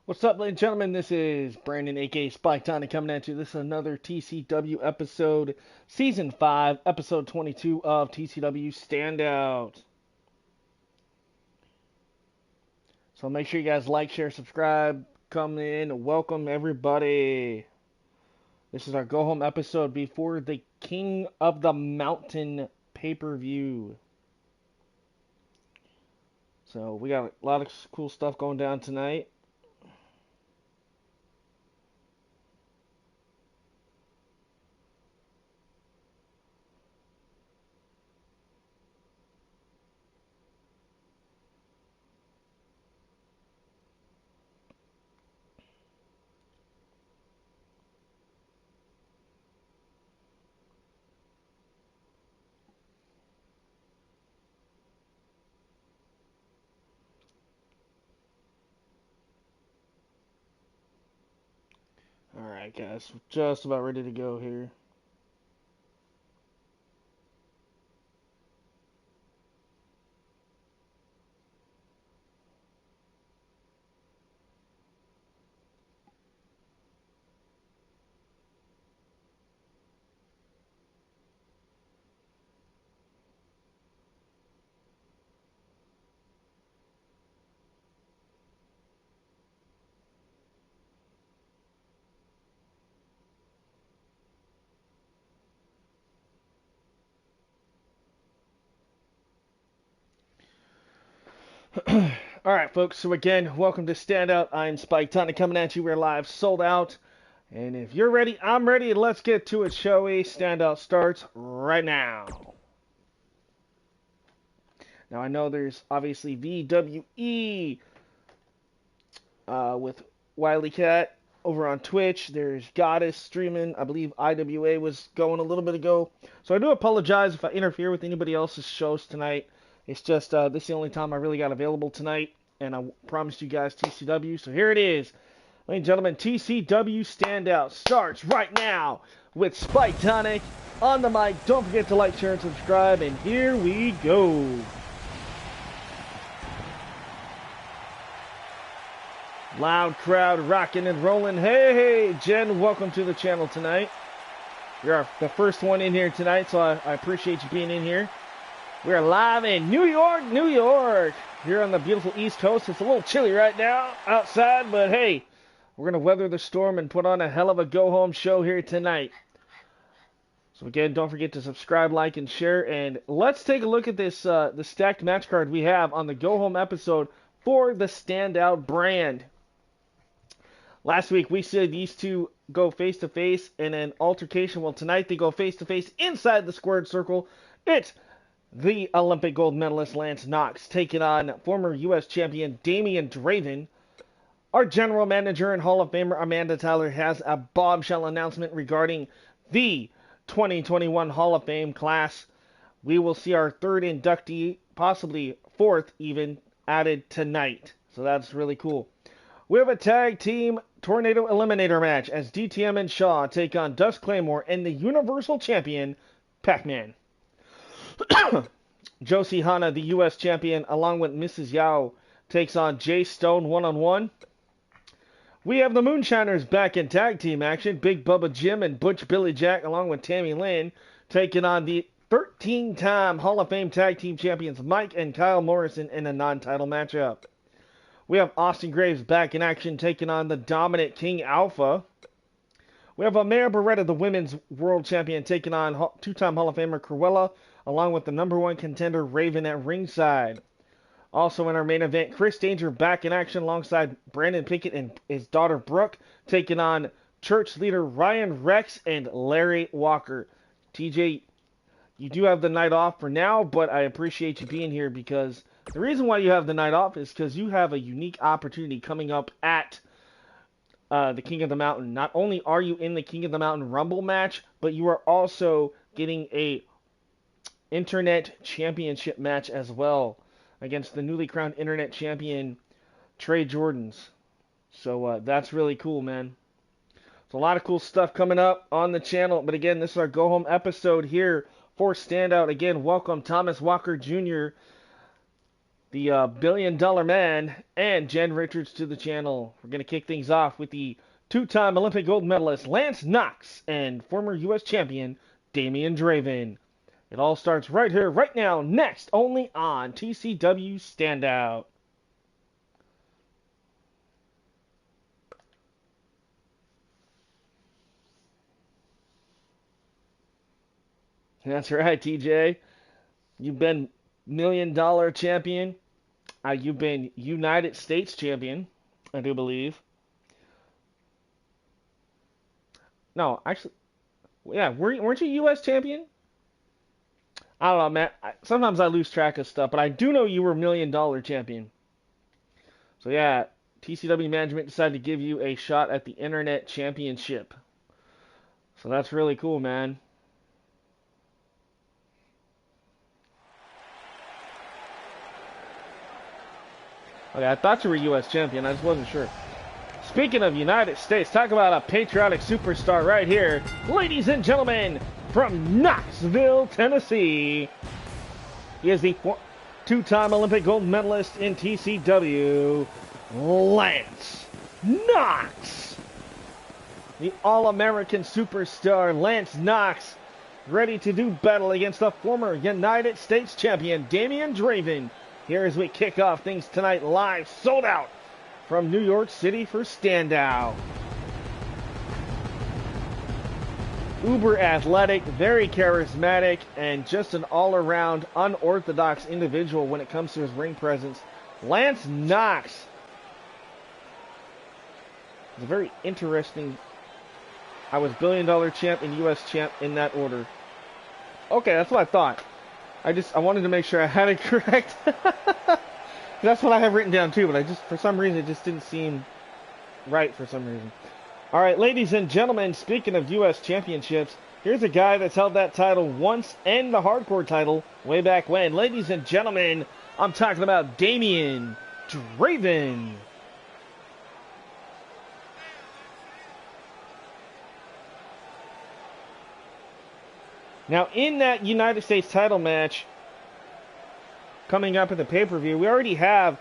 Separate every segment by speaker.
Speaker 1: What's up, ladies and gentlemen? This is Brandon, aka Spyke, coming at you. This is another TCW episode, Season 5, Episode 22 of TCW Standout. So make sure you guys like, share, subscribe, come in, welcome everybody. This is our go-home episode before the King of the Mountain pay-per-view. So we got a lot of cool stuff going down tonight. Alright, guys, we're just about ready to go here. Alright, folks, so again, welcome to Standout. I'm Spyke coming at you. We're live, sold out. And if you're ready, I'm ready. Let's get to it, shall we? Standout starts right now. Now, I know there's obviously VWE with Wiley Cat over on Twitch. There's Goddess streaming. I believe IWA was going a little bit ago. So I do apologize if I interfere with anybody else's shows tonight. It's just this is the only time I really got available tonight. And I promised you guys TCW. So here it is. Ladies and gentlemen, TCW Standout starts right now with Spyke Tonic on the mic. Don't forget to like, share, and subscribe. And here we go. Loud crowd rocking and rolling. Hey, Jen, welcome to the channel tonight. You're the first one in here tonight, so I appreciate you being in here. We're live in New York, New York. Here on the beautiful East Coast. It's a little chilly right now outside, but hey, we're going to weather the storm and put on a hell of a go-home show here tonight. So again, don't forget to subscribe, like, and share. And let's take a look at this the stacked match card we have on the go-home episode for the Standout brand. Last week, we said these two go face-to-face in an altercation. Well, tonight they go face-to-face inside the squared circle. It's the Olympic gold medalist Lance Knox taking on former U.S. champion Damian Draven. Our general manager and Hall of Famer Amanda Tyler has a bombshell announcement regarding the 2021 Hall of Fame class. We will see our third inductee, possibly fourth even, added tonight. So that's really cool. We have a tag team Tornado Eliminator match as DTM and Shaw take on Dust Claymore and the Universal Champion, Pac-Man. Josie Hana, the U.S. champion, along with Mrs. Yao, takes on Jay Stone one-on-one. We have the Moonshiners back in tag team action. Big Bubba Jim and Butch Billy Jack, along with Tammy Lynn, taking on the 13-time Hall of Fame tag team champions Mike and Kyle Morrison in a non-title matchup. We have Austin Graves back in action, taking on the dominant King Alpha. We have Amaya Beretta, the women's world champion, taking on two-time Hall of Famer Cruella, along with the number one contender Raven at ringside. Also in our main event, Chris Danger back in action alongside Brandon Pickett and his daughter Brooke, taking on church leader Ryan Rex and Larry Walker. TJ, you do have the night off for now, but I appreciate you being here because the reason why you have the night off is because you have a unique opportunity coming up at the King of the Mountain. Not only are you in the King of the Mountain Rumble match, but you are also getting a Internet Championship match as well against the newly crowned Internet Champion Trey Jordans. So that's really cool, man. So a lot of cool stuff coming up on the channel. But again, this is our go home episode here for Standout. Again, welcome Thomas Walker Jr., the $1 billion man, and Jen Richards to the channel. We're going to kick things off with the two-time Olympic gold medalist Lance Knox and former U.S. champion Damian Draven. It all starts right here, right now, next, only on TCW Standout. That's right, TJ. You've been $1 million champion. You've been United States champion, I do believe. No, actually, yeah, weren't you U.S. champion? I don't know, man. Sometimes I lose track of stuff, but I do know you were $1 million champion. So yeah, TCW management decided to give you a shot at the Internet Championship. So that's really cool, man. Okay, I thought you were U.S. champion. I just wasn't sure. Speaking of United States, talk about a patriotic superstar right here. Ladies and gentlemen, from Knoxville, Tennessee, he is the two-time Olympic gold medalist in TCW, Lance Knox. The All-American superstar Lance Knox, ready to do battle against the former United States champion Damian Draven. Here as we kick off things tonight live, sold out from New York City for Standout. Uber athletic, very charismatic, and just an all-around unorthodox individual when it comes to his ring presence. Lance Knox is a very interesting. I was $1 billion champ and U.S. champ in that order. Okay, that's what I thought. I wanted to make sure I had it correct. That's what I have written down too, but for some reason, it just didn't seem right for some reason. All right, ladies and gentlemen, speaking of U.S. championships, here's a guy that's held that title once and the hardcore title way back when. Ladies and gentlemen, I'm talking about Damian Draven. Now, in that United States title match coming up in the pay-per-view, we already have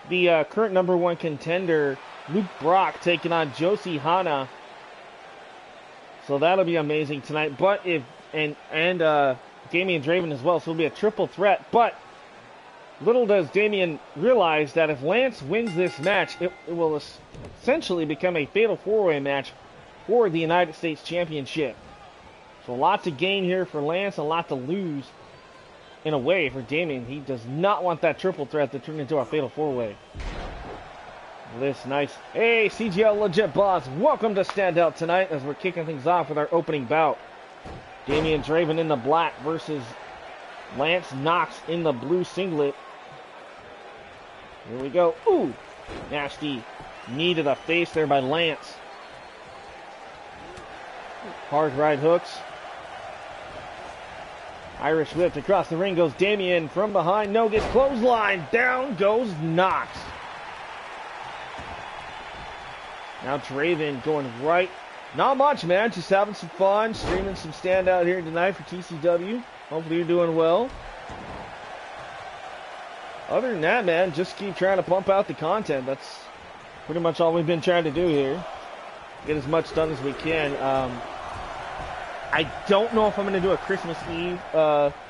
Speaker 1: the current number one contender, Luke Brock, taking on Josie Hana. So that'll be amazing tonight. But Damian Draven as well, so it'll be a triple threat. But little does Damian realize that if Lance wins this match, it will essentially become a fatal four-way match for the United States Championship. So a lot to gain here for Lance, a lot to lose in a way for Damian. He does not want that triple threat to turn into a fatal four-way. This nice. Hey, CGL Legit Boss, welcome to Standout tonight as we're kicking things off with our opening bout. Damian Draven in the black versus Lance Knox in the blue singlet. Here we go. Ooh, nasty knee to the face there by Lance. Hard right hooks. Irish whipped across the ring goes Damian from behind. No, gets clothesline. Down goes Knox. Now Draven going right. Not much, man. Just having some fun. Streaming some Standout here tonight for TCW. Hopefully you're doing well. Other than that, man, just keep trying to pump out the content. That's pretty much all we've been trying to do here. Get as much done as we can. I don't know if I'm going to do a Christmas Eve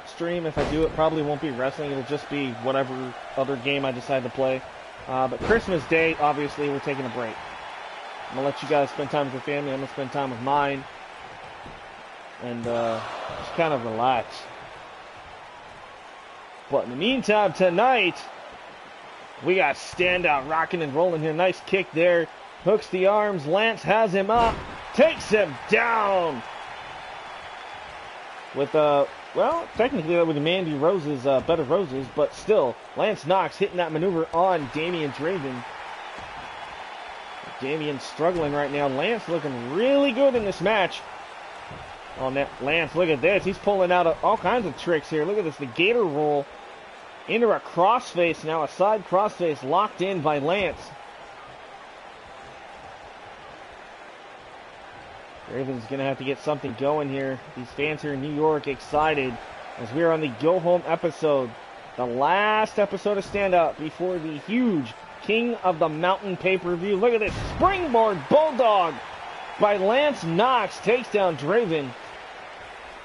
Speaker 1: stream. If I do, it probably won't be wrestling. It'll just be whatever other game I decide to play. But Christmas Day, obviously, we're taking a break. I'm going to let you guys spend time with your family. I'm going to spend time with mine. And just kind of relax. But in the meantime, tonight, we got Standout rocking and rolling here. Nice kick there. Hooks the arms. Lance has him up. Takes him down. With, well, technically that would be Mandy Rose's Bed of Roses, but still, Lance Knox hitting that maneuver on Damian Draven. Damian struggling right now. Lance looking really good in this match. Oh, Lance, look at this. He's pulling out all kinds of tricks here. Look at this, the gator roll into a crossface. Now a side crossface locked in by Lance. Draven's going to have to get something going here. These fans here in New York excited as we are on the Go Home episode The last episode of Standout before the huge King of the Mountain pay-per-view. Look at this springboard bulldog by Lance Knox. Takes down Draven.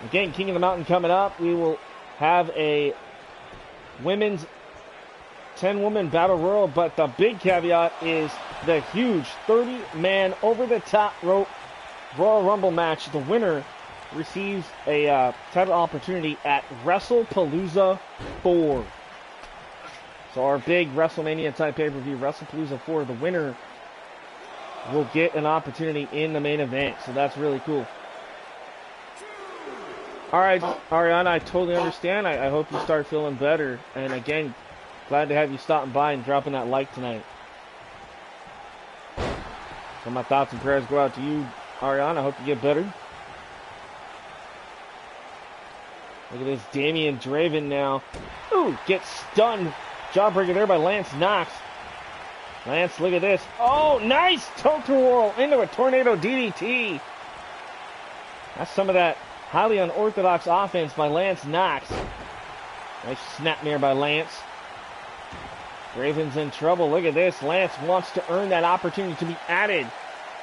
Speaker 1: Again, King of the Mountain coming up. We will have a women's 10-woman battle royal, but the big caveat is the huge 30-man over-the-top rope Royal Rumble match. The winner receives a title opportunity at WrestlePalooza 4. So our big WrestleMania type pay-per-view, WrestlePalooza 4, the winner will get an opportunity in the main event. So that's really cool. All right, Ariana, I totally understand. I hope you start feeling better. And again, glad to have you stopping by and dropping that like tonight. So my thoughts and prayers go out to you, Ariana. I hope you get better. Look at this, Damian Draven now. Ooh, gets stunned. Jawbreaker there by Lance Knox. Lance, look at this. Oh, nice Toku roll into a tornado DDT. That's some of that highly unorthodox offense by Lance Knox. Nice snapmare by Lance. Draven's in trouble. Look at this. Lance wants to earn that opportunity to be added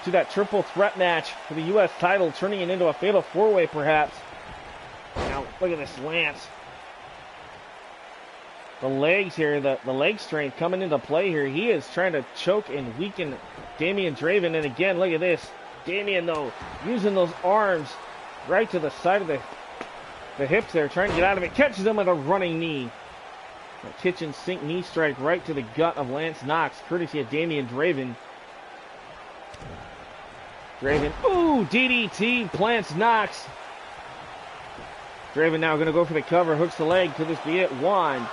Speaker 1: to that triple threat match for the U.S. title, turning it into a fatal four-way perhaps. Now, look at this Lance. The legs here, the leg strength coming into play here. He is trying to choke and weaken Damian Draven. And again, look at this. Damian, though, using those arms right to the side of the hips there, trying to get out of it. Catches him with a running knee. A kitchen sink knee strike right to the gut of Lance Knox, courtesy of Damian Draven. Draven, ooh, DDT, plants Knox. Draven now going to go for the cover, hooks the leg. Could this be it? One.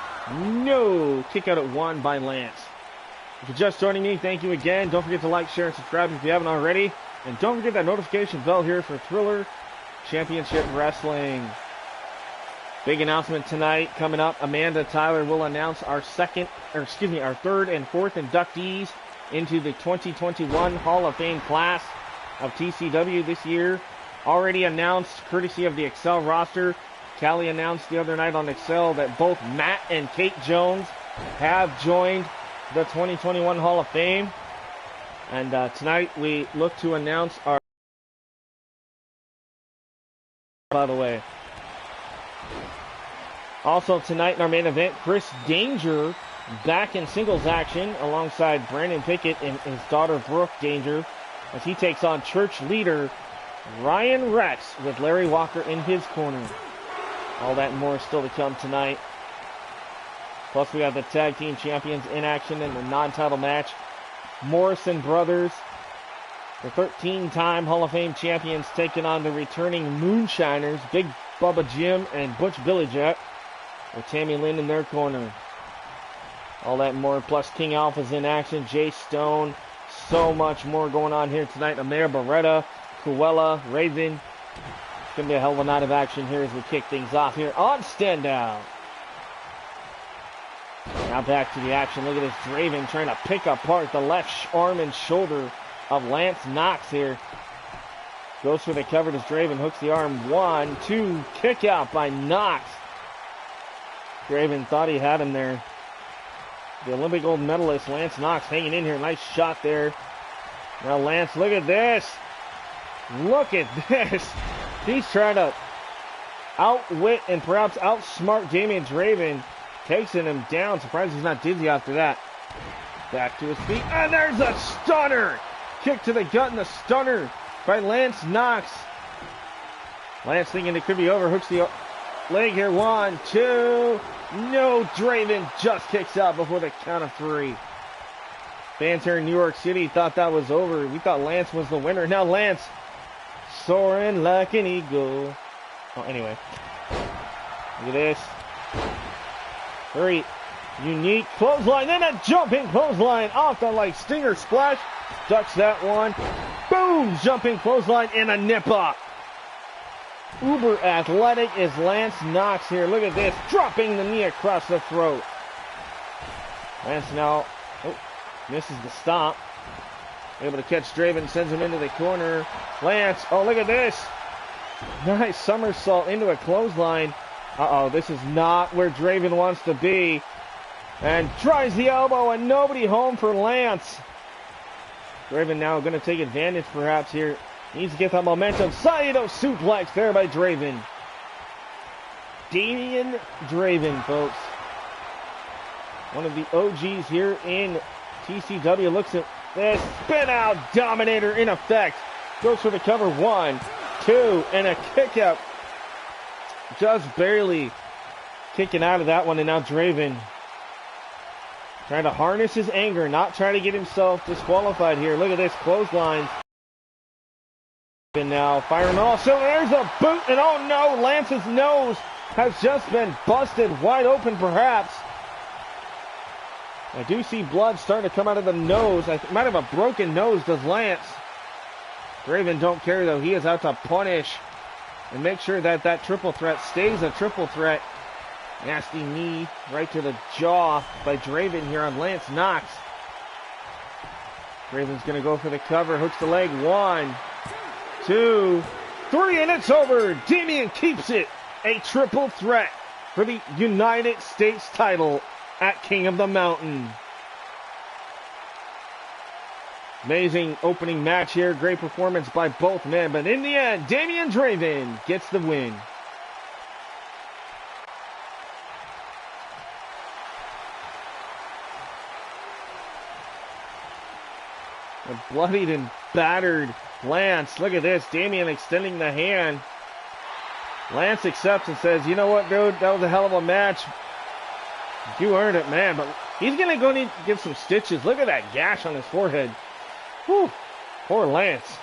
Speaker 1: No. Kick out at one by Lance. If you're just joining me, thank you again. Don't forget to like, share, and subscribe if you haven't already. And don't forget that notification bell here for Thriller Championship Wrestling. Big announcement tonight coming up. Amanda Tyler will announce our third and fourth inductees into the 2021 Hall of Fame class of TCW this year. Already announced, courtesy of the Excel roster. Callie announced the other night on Excel that both Matt and Kate Jones have joined the 2021 Hall of Fame. And tonight we look to announce our, by the way. Also tonight in our main event, Chris Danger back in singles action alongside Brandon Pickett and his daughter Brooke Danger as he takes on church leader Ryan Rex with Larry Walker in his corner. All that and more still to come tonight. Plus we have the tag team champions in action in the non-title match. Morrison Brothers, the 13-time Hall of Fame champions, taking on the returning Moonshiners, Big Bubba Jim and Butch Billy Jack, with Tammy Lynn in their corner. All that and more, plus King Alpha's in action, Jay Stone, so much more going on here tonight. Amir Beretta, Cruella, Raven. It's going to be a hell of a night of action here as we kick things off here on Standout. Now back to the action. Look at this Draven trying to pick apart the left arm and shoulder of Lance Knox here. Goes for the cover as Draven hooks the arm. 1, 2, kick out by Knox. Draven thought he had him there. The Olympic gold medalist Lance Knox hanging in here. Nice shot there. Now Lance, look at this. Look at this. He's trying to outwit and perhaps outsmart Damian Draven. Takes him down. Surprised he's not dizzy after that. Back to his feet. And there's a stunner. Kick to the gut and the stunner by Lance Knox. Lance thinking it could be over. Hooks the leg here. 1, 2. No, Draven just kicks out before the count of 3. Fans here in New York City thought that was over. We thought Lance was the winner. Now Lance soaring like an eagle. Oh, anyway. Look at this. Very unique clothesline. Then a jumping clothesline off the like stinger splash. Ducks that one. Boom! Jumping clothesline and a nip-up. Uber athletic is Lance Knox here. Look at this. Dropping the knee across the throat. Lance now misses the stomp. Able to catch Draven. Sends him into the corner. Lance. Oh, look at this. Nice somersault into a clothesline. Uh-oh, this is not where Draven wants to be. And tries the elbow, and nobody home for Lance. Draven now going to take advantage perhaps here. Needs to get that momentum. Saito suplex there by Draven. Damian Draven, folks. One of the OGs here in TCW. Looks at this. Spin out dominator in effect. Goes for the cover. 1, 2, and a kick out. Just barely kicking out of that one, and now Draven trying to harness his anger, not trying to get himself disqualified here. Look at this, clothesline. And now firing all cylinders. There's a boot, and oh no, Lance's nose has just been busted wide open perhaps. I do see blood starting to come out of the nose. I might have a broken nose, does Lance. Draven don't care though. He is out to punish and make sure that that triple threat stays a triple threat. Nasty knee right to the jaw by Draven here on Lance Knox. Draven's going to go for the cover. Hooks the leg. 1, 2, 3, and it's over. Damian keeps it. A triple threat for the United States title at King of the Mountain. Amazing opening match here. Great performance by both men. But in the end, Damian Draven gets the win. A bloodied and battered Lance. Look at this. Damian extending the hand. Lance accepts and says, you know what, dude? That was a hell of a match. You earned it, man. But he's going to go need to get some stitches. Look at that gash on his forehead. Whew. Poor Lance.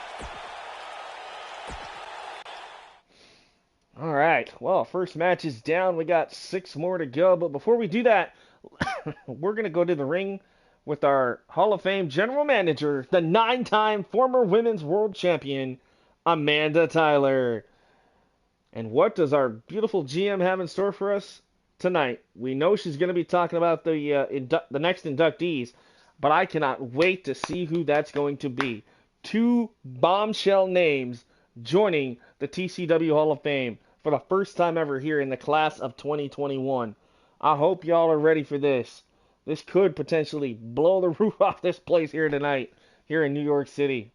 Speaker 1: All right. Well, first match is down. We got 6 more to go. But before we do that, we're going to go to the ring with our Hall of Fame general manager, the 9-time former women's world champion, Amanda Tyler. And what does our beautiful GM have in store for us tonight? We know she's going to be talking about the next inductees, but I cannot wait to see who that's going to be. 2 bombshell names joining the TCW Hall of Fame for the first time ever here in the class of 2021. I hope y'all are ready for this. This could potentially blow the roof off this place here tonight, here in New York City.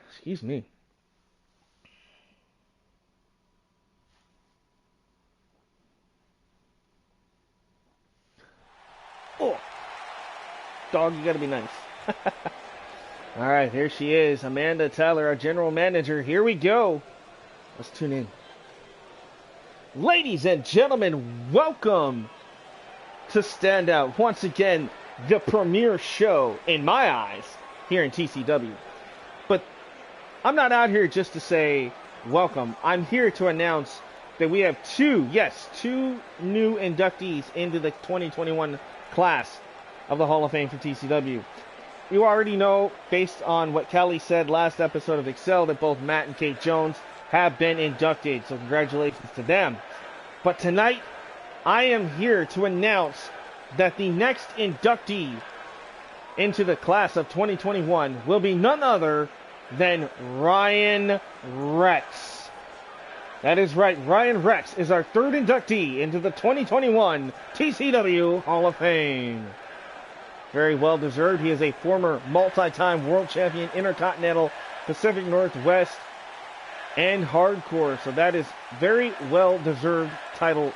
Speaker 1: Excuse me. Oh, dog, you gotta be nice. All right, here she is, Amanda Tyler, our general manager. Here we go. Let's tune in. Ladies and gentlemen, welcome to Standout. Once again, the premier show, in my eyes, here in TCW. But I'm not out here just to say welcome. I'm here to announce that we have 2 new inductees into the 2021 class of the Hall of Fame for TCW. You already know, based on what Kelly said last episode of Excel, that both Matt and Kate Jones have been inducted. So congratulations to them. But tonight, I am here to announce that the next inductee into the class of 2021 will be none other than Ryan Rex. That is right, Ryan Rex is our 3rd inductee into the 2021 TCW Hall of Fame. Very well deserved. He is a former multi-time world champion, Intercontinental, Pacific Northwest, and Hardcore. So that is very well deserved title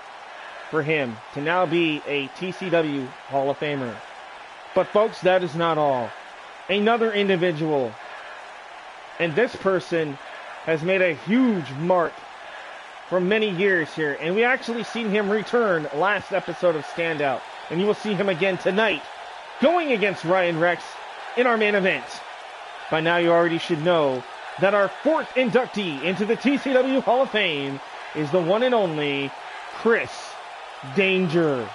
Speaker 1: for him to now be a TCW Hall of Famer. But folks, that is not all. Another individual, and this person has made a huge mark for many years here, and we actually seen him return last episode of Standout, and you will see him again tonight, going against Ryan Rex in our main event. By now you already should know that our 4th inductee into the TCW Hall of Fame is the one and only Chris Danger.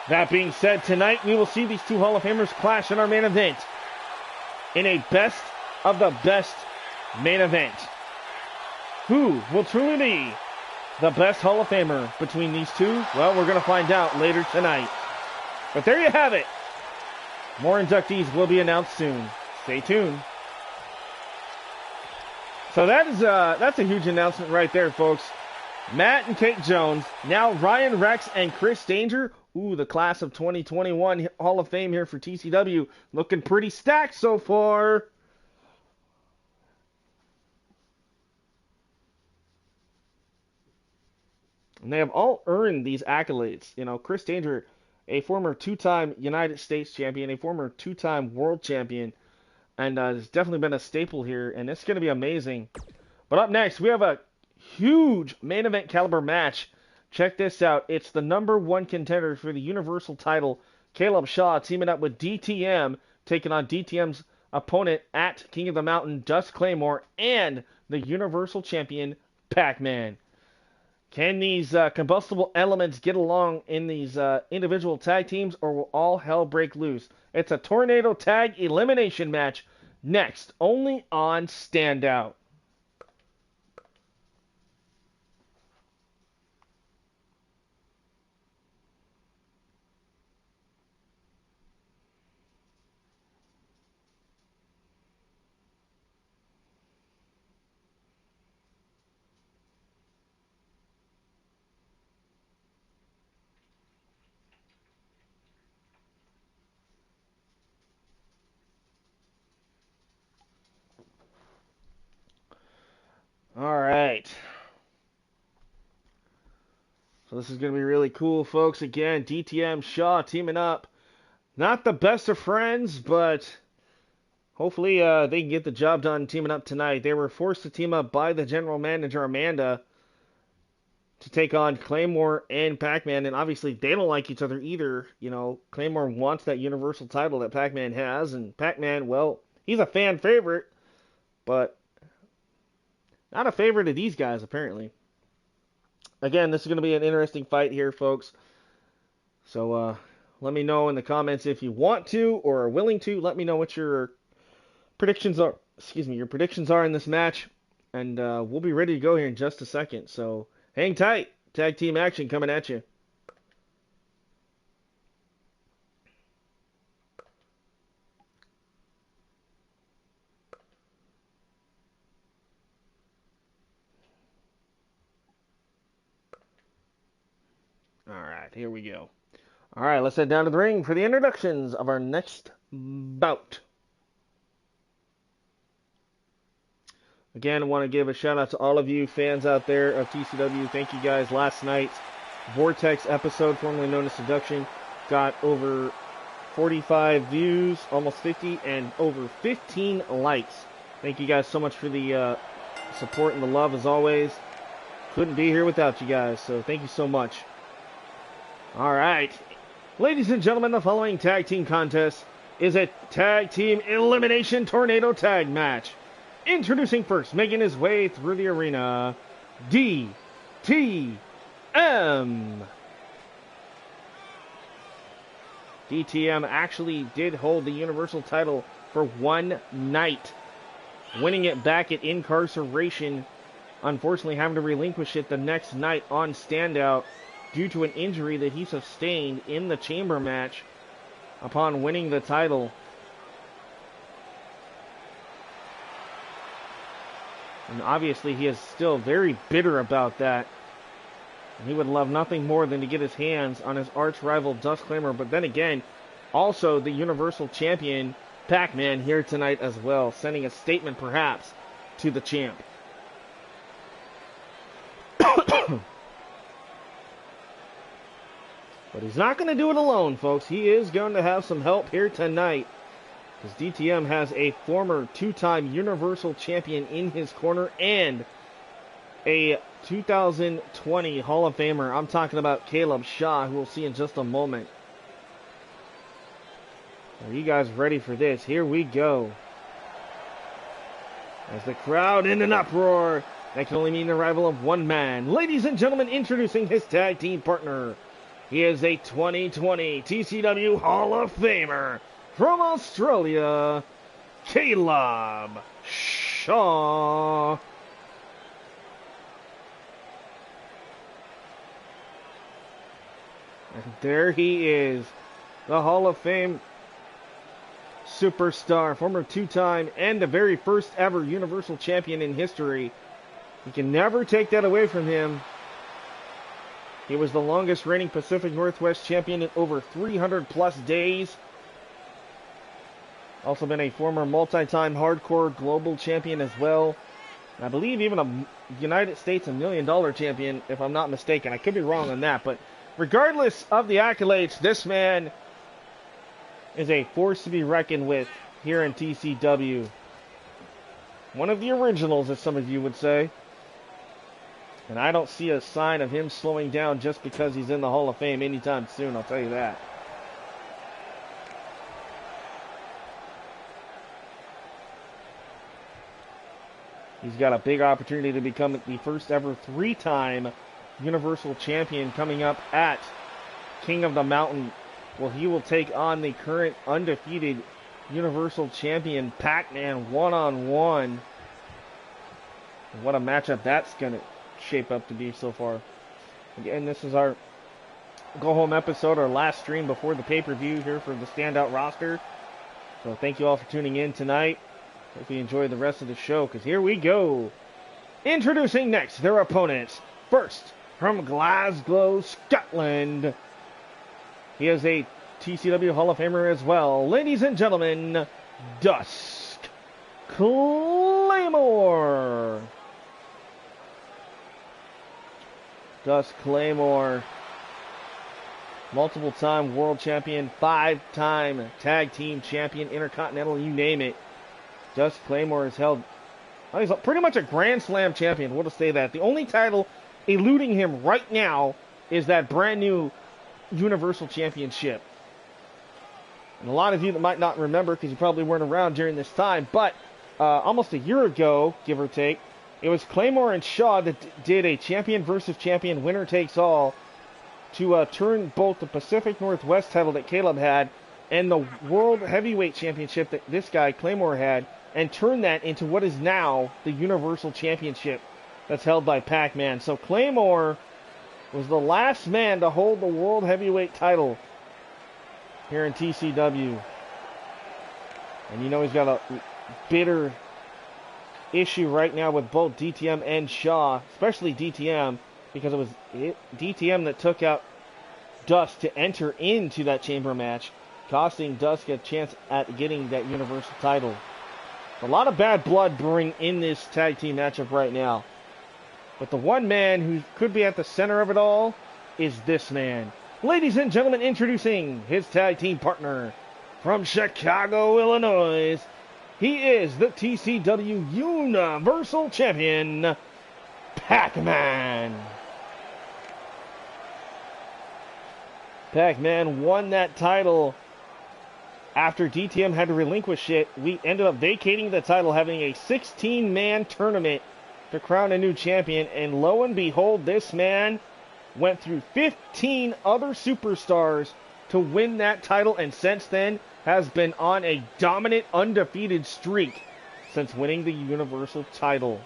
Speaker 1: That being said, tonight we will see these 2 Hall of Famers clash in our main event in a best of the best main event. Who will truly be the best Hall of Famer between these 2? Well, we're going to find out later tonight. But there you have it. More inductees will be announced soon. Stay tuned. So that's a huge announcement right there, folks. Matt and Kate Jones, now Ryan Rex and Chris Danger. Ooh, the class of 2021 Hall of Fame here for TCW. Looking pretty stacked so far. And they have all earned these accolades. You know, Chris Danger, a former two-time United States champion, a former two-time world champion, and has definitely been a staple here, and it's going to be amazing. But up next, we have a huge main event caliber match. Check this out. It's the #1 contender for the Universal title, Caleb Shaw, teaming up with DTM, taking on DTM's opponent at King of the Mountain, Dust Claymore, and the Universal Champion, Pac-Man. Can these combustible elements get along in these individual tag teams, or will all hell break loose? It's a tornado tag elimination match next, only on Standout. All right. So this is going to be really cool, folks. Again, DTM Shaw teaming up. Not the best of friends, but hopefully they can get the job done teaming up tonight. They were forced to team up by the general manager, Amanda, to take on Claymore and Pac-Man, and obviously they don't like each other either. You know, Claymore wants that Universal title that Pac-Man has, and Pac-Man, well, he's a fan favorite, but not a favorite of these guys, apparently. Again, this is going to be an interesting fight here, folks. So, let me know in the comments if you want to or are willing to. Let me know what your predictions are. Your predictions are in this match, and we'll be ready to go here in just a second. So, hang tight. Tag team action coming at you. Alright, here we go. Alright, let's head down to the ring for the introductions of our next bout. Again, I want to give a shout out to all of you fans out there of TCW. Thank you guys. Last night's Vortex episode, formerly known as Seduction, got over 45 views, almost 50, and over 15 likes. Thank you guys so much for the support and the love as always. Couldn't be here without you guys, so thank you so much. Alright, ladies and gentlemen, the following tag team contest is a tag team elimination tornado tag match. Introducing first, making his way through the arena, DTM. DTM actually did hold the Universal title for one night, winning it back at Incarceration, unfortunately having to relinquish it the next night on Standout due to an injury that he sustained in the chamber match upon winning the title. And obviously he is still very bitter about that. And he would love nothing more than to get his hands on his arch rival Dust Claymore. But then again, also the Universal Champion Pac-Man here tonight as well, sending a statement perhaps to the champ. But he's not going to do it alone, folks. He is going to have some help here tonight, because DTM has a former two-time Universal Champion in his corner and a 2020 Hall of Famer. I'm talking about Caleb Shaw, who we'll see in just a moment. Are you guys ready for this? Here we go. As the crowd in an uproar, that can only mean the arrival of one man. Ladies and gentlemen, introducing his tag team partner. He is a 2020 TCW Hall of Famer from Australia, Caleb Shaw. And there he is, the Hall of Fame superstar, former two-time and the very first ever Universal Champion in history. You can never take that away from him. He was the longest reigning Pacific Northwest champion in over 300 plus days. Also been a former multi-time hardcore global champion as well. I believe even a United States $1 million champion, if I'm not mistaken. I could be wrong on that, but regardless of the accolades, this man is a force to be reckoned with here in TCW. One of the originals, as some of you would say. And I don't see a sign of him slowing down just because he's in the Hall of Fame anytime soon, I'll tell you that. He's got a big opportunity to become the first ever three-time Universal Champion coming up at King of the Mountain. Well, he will take on the current undefeated Universal Champion, Pac-Man, one-on-one. What a matchup that's going to shape up to be so far. Again, this is our go-home episode, our last stream before the pay-per-view here for the Standout roster. So thank you all for tuning in tonight. Hope you enjoy the rest of the show, because here we go. Introducing next their opponents. First, from Glasgow, Scotland. He is a TCW Hall of Famer as well. Ladies and gentlemen, Dusk Claymore. Dusk Claymore. Multiple-time world champion, 5-time tag team champion, intercontinental, you name it. Dusk Claymore has held, he's pretty much a Grand Slam champion. We'll just say that. The only title eluding him right now is that brand new Universal Championship. And a lot of you that might not remember, because you probably weren't around during this time, but almost a year ago, give or take, it was Claymore and Shaw that did a champion versus champion, winner takes all, to turn both the Pacific Northwest title that Caleb had and the World Heavyweight Championship that this guy, Claymore, had, and turn that into what is now the Universal Championship that's held by Pac-Man. So Claymore was the last man to hold the World Heavyweight title here in TCW. And you know he's got a bitter issue right now with both DTM and Shaw, especially DTM, because it was DTM that took out Dusk to enter into that chamber match, costing Dusk a chance at getting that Universal title. A lot of bad blood brewing in this tag team matchup right now. But the one man who could be at the center of it all is this man. Ladies and gentlemen, introducing his tag team partner from Chicago, Illinois. He is the TCW Universal Champion, Pac-Man. Pac-Man won that title after DTM had to relinquish it. We ended up vacating the title, having a 16-man tournament to crown a new champion. And lo and behold, this man went through 15 other superstars to win that title, and since then has been on a dominant, undefeated streak since winning the Universal title.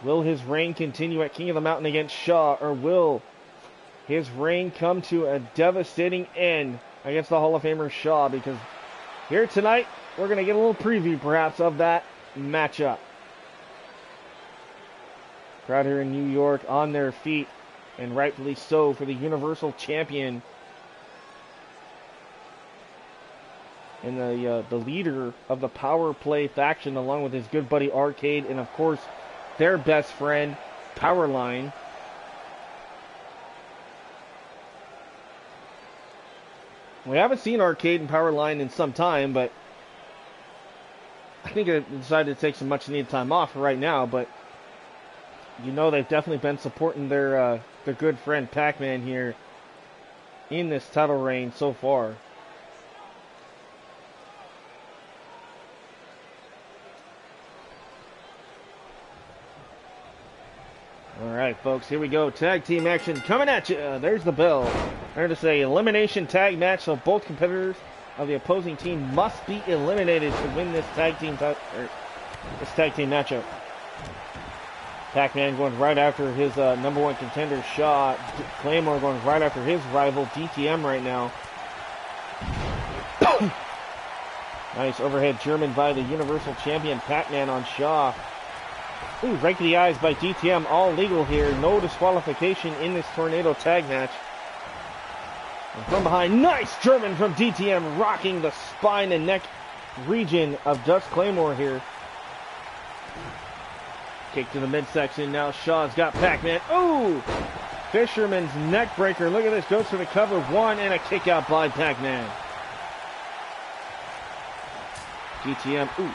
Speaker 1: Will his reign continue at King of the Mountain against Shaw, or will his reign come to a devastating end against the Hall of Famer Shaw? Because here tonight, we're going to get a little preview, perhaps, of that matchup. Crowd here in New York on their feet, and rightfully so, for the Universal Champion. And the leader of the Power Play faction, along with his good buddy Arcade, and of course, their best friend, Powerline. We haven't seen Arcade and Powerline in some time, but I think I decided to take some much needed time off right now, but you know they've definitely been supporting their good friend Pac-Man here in this title reign so far. Alright, folks, here we go. Tag team action coming at you. There's the bell. There to say elimination tag match, so both competitors of the opposing team must be eliminated to win this tag team matchup. Pac-Man going right after his number one contender, Shaw. Claymore going right after his rival, DTM, right now. Nice overhead German by the Universal Champion Pac-Man on Shaw. Ooh, right to the eyes by DTM. All legal here. No disqualification in this Tornado tag match. And from behind, nice German from DTM, rocking the spine and neck region of Dust Claymore here. Kick to the midsection. Now Shaw's got Pac-Man. Ooh! Fisherman's neck breaker. Look at this. Goes for the cover. One and a kick out by Pac-Man. DTM. Ooh.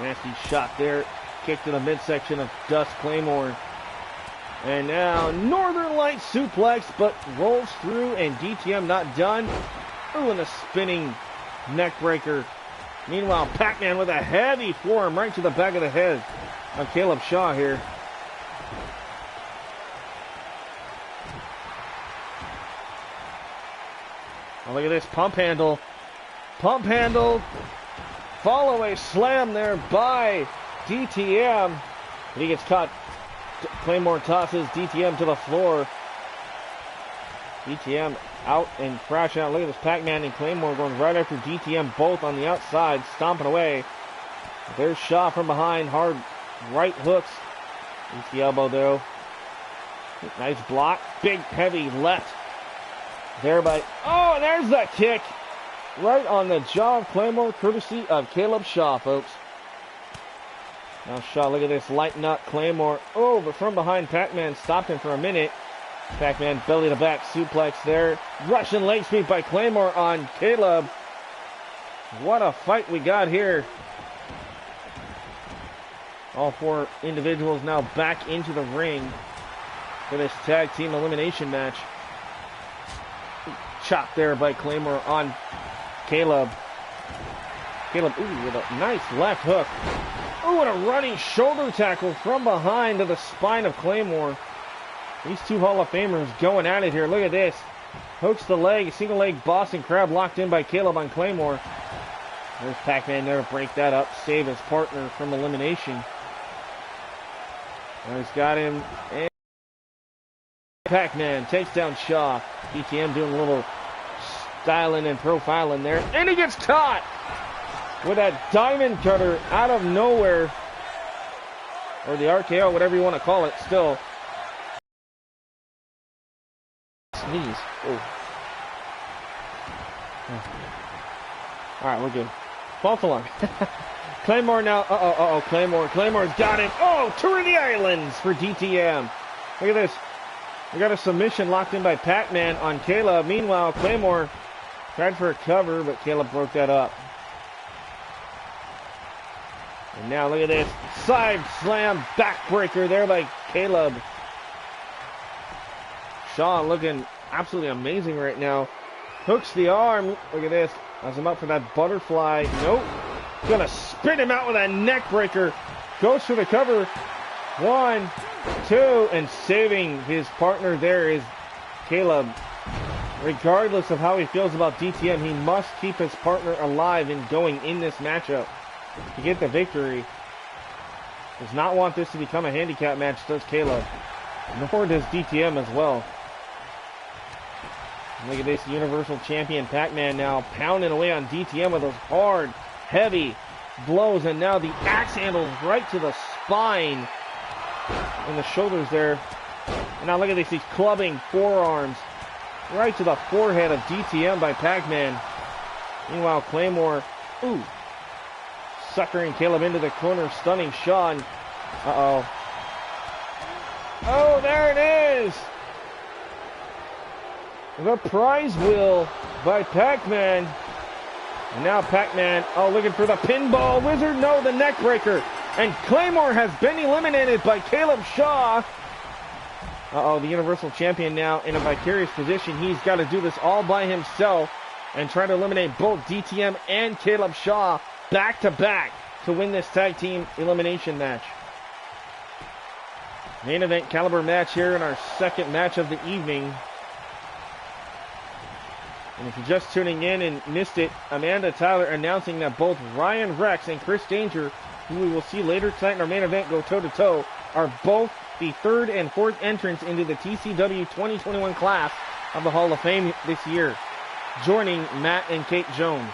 Speaker 1: Nasty shot there. Kick to the midsection of Dust Claymore. And now Northern Light suplex, but rolls through and DTM not done. Ooh, and a spinning neck breaker. Meanwhile, Pac-Man with a heavy forearm right to the back of the head of Caleb Shaw here. Oh, look at this pump handle. Pump handle. Follow away slam there by DTM. He gets caught. Claymore tosses DTM to the floor. DTM out and crash out. Look at this Pac-Man and Claymore going right after DTM, both on the outside, stomping away. There's Shaw from behind. Hard right hooks. Easy elbow though. Nice block. Big heavy left. There by. Oh, and there's that kick. Right on the jaw of Claymore, courtesy of Caleb Shaw, folks. Now Shaw, look at this, lighten up Claymore. Oh, but from behind, Pac-Man stopped him for a minute. Pac-Man belly to back suplex there. Russian leg sweep by Claymore on Caleb. What a fight we got here. All four individuals now back into the ring for this tag team elimination match. Chop there by Claymore on Caleb. Caleb, ooh, with a nice left hook. Ooh, and a running shoulder tackle from behind to the spine of Claymore. These two Hall of Famers going at it here. Look at this. Hooks the leg, single leg Boston Crab locked in by Caleb on Claymore. There's Pac-Man there to break that up, save his partner from elimination. Now he's got him. And Pac-Man takes down Shaw. DTM doing a little styling and profiling there. And he gets caught with that diamond cutter out of nowhere. Or the RKO, whatever you want to call it, still. Sneeze. Oh. Alright, we're good. False alarm. Claymore now. Claymore. Claymore's got him. Oh, Tour of the Islands for DTM. Look at this. We got a submission locked in by Pac-Man on Caleb. Meanwhile, Claymore tried for a cover, but Caleb broke that up. And now look at this. Side slam backbreaker there by Caleb. Shaw looking absolutely amazing right now. Hooks the arm. Look at this. Has him up for that butterfly. Nope. Gonna spin him out with a neck breaker. Goes for the cover. 1, 2, and saving his partner there is Caleb. Regardless of how he feels about DTM, he must keep his partner alive and going in this matchup to get the victory. Does not want this to become a handicap match, does Caleb. Nor does DTM as well. Look at this Universal Champion Pac-Man now pounding away on DTM with those hard, heavy blows. And now the axe handle right to the spine and the shoulders there. And now look at this, these clubbing forearms right to the forehead of DTM by Pac-Man. Meanwhile, Claymore, ooh, suckering Caleb into the corner, stunning Shaw. Uh-oh. Oh, there it is! The prize wheel by Pac-Man. And now Pac-Man, oh, looking for the pinball wizard. No, the neck breaker. And Claymore has been eliminated by Caleb Shaw. Uh-oh, the Universal Champion now in a vicarious position. He's got to do this all by himself and try to eliminate both DTM and Caleb Shaw back-to-back to win this tag team elimination match. Main event caliber match here in our second match of the evening. And if you're just tuning in and missed it, Amanda Tyler announcing that both Ryan Rex and Chris Danger, who we will see later tonight in our main event go toe-to-toe, are both the third and fourth entrants into the TCW 2021 class of the Hall of Fame this year, joining Matt and Kate Jones.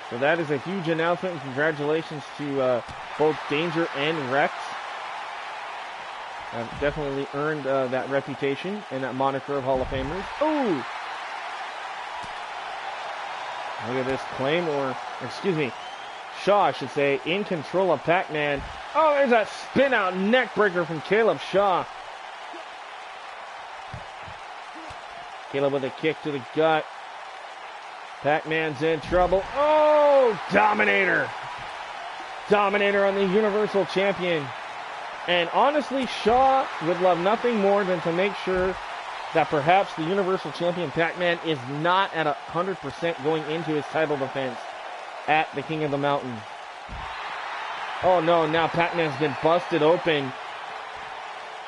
Speaker 1: So that is a huge announcement, and congratulations to both Danger and Rex. Have definitely earned that reputation and that moniker of Hall of Famers. Oh! Look at this Claymore, excuse me, Shaw, I should say, in control of Pac-Man. Oh, there's that spin-out neck breaker from Caleb Shaw. Caleb with a kick to the gut. Pac-Man's in trouble. Oh, Dominator. Dominator on the Universal Champion. And honestly, Shaw would love nothing more than to make sure that perhaps the Universal Champion Pac-Man is not at 100% going into his title defense at the King of the Mountain. Oh no, now Pac-Man's been busted open.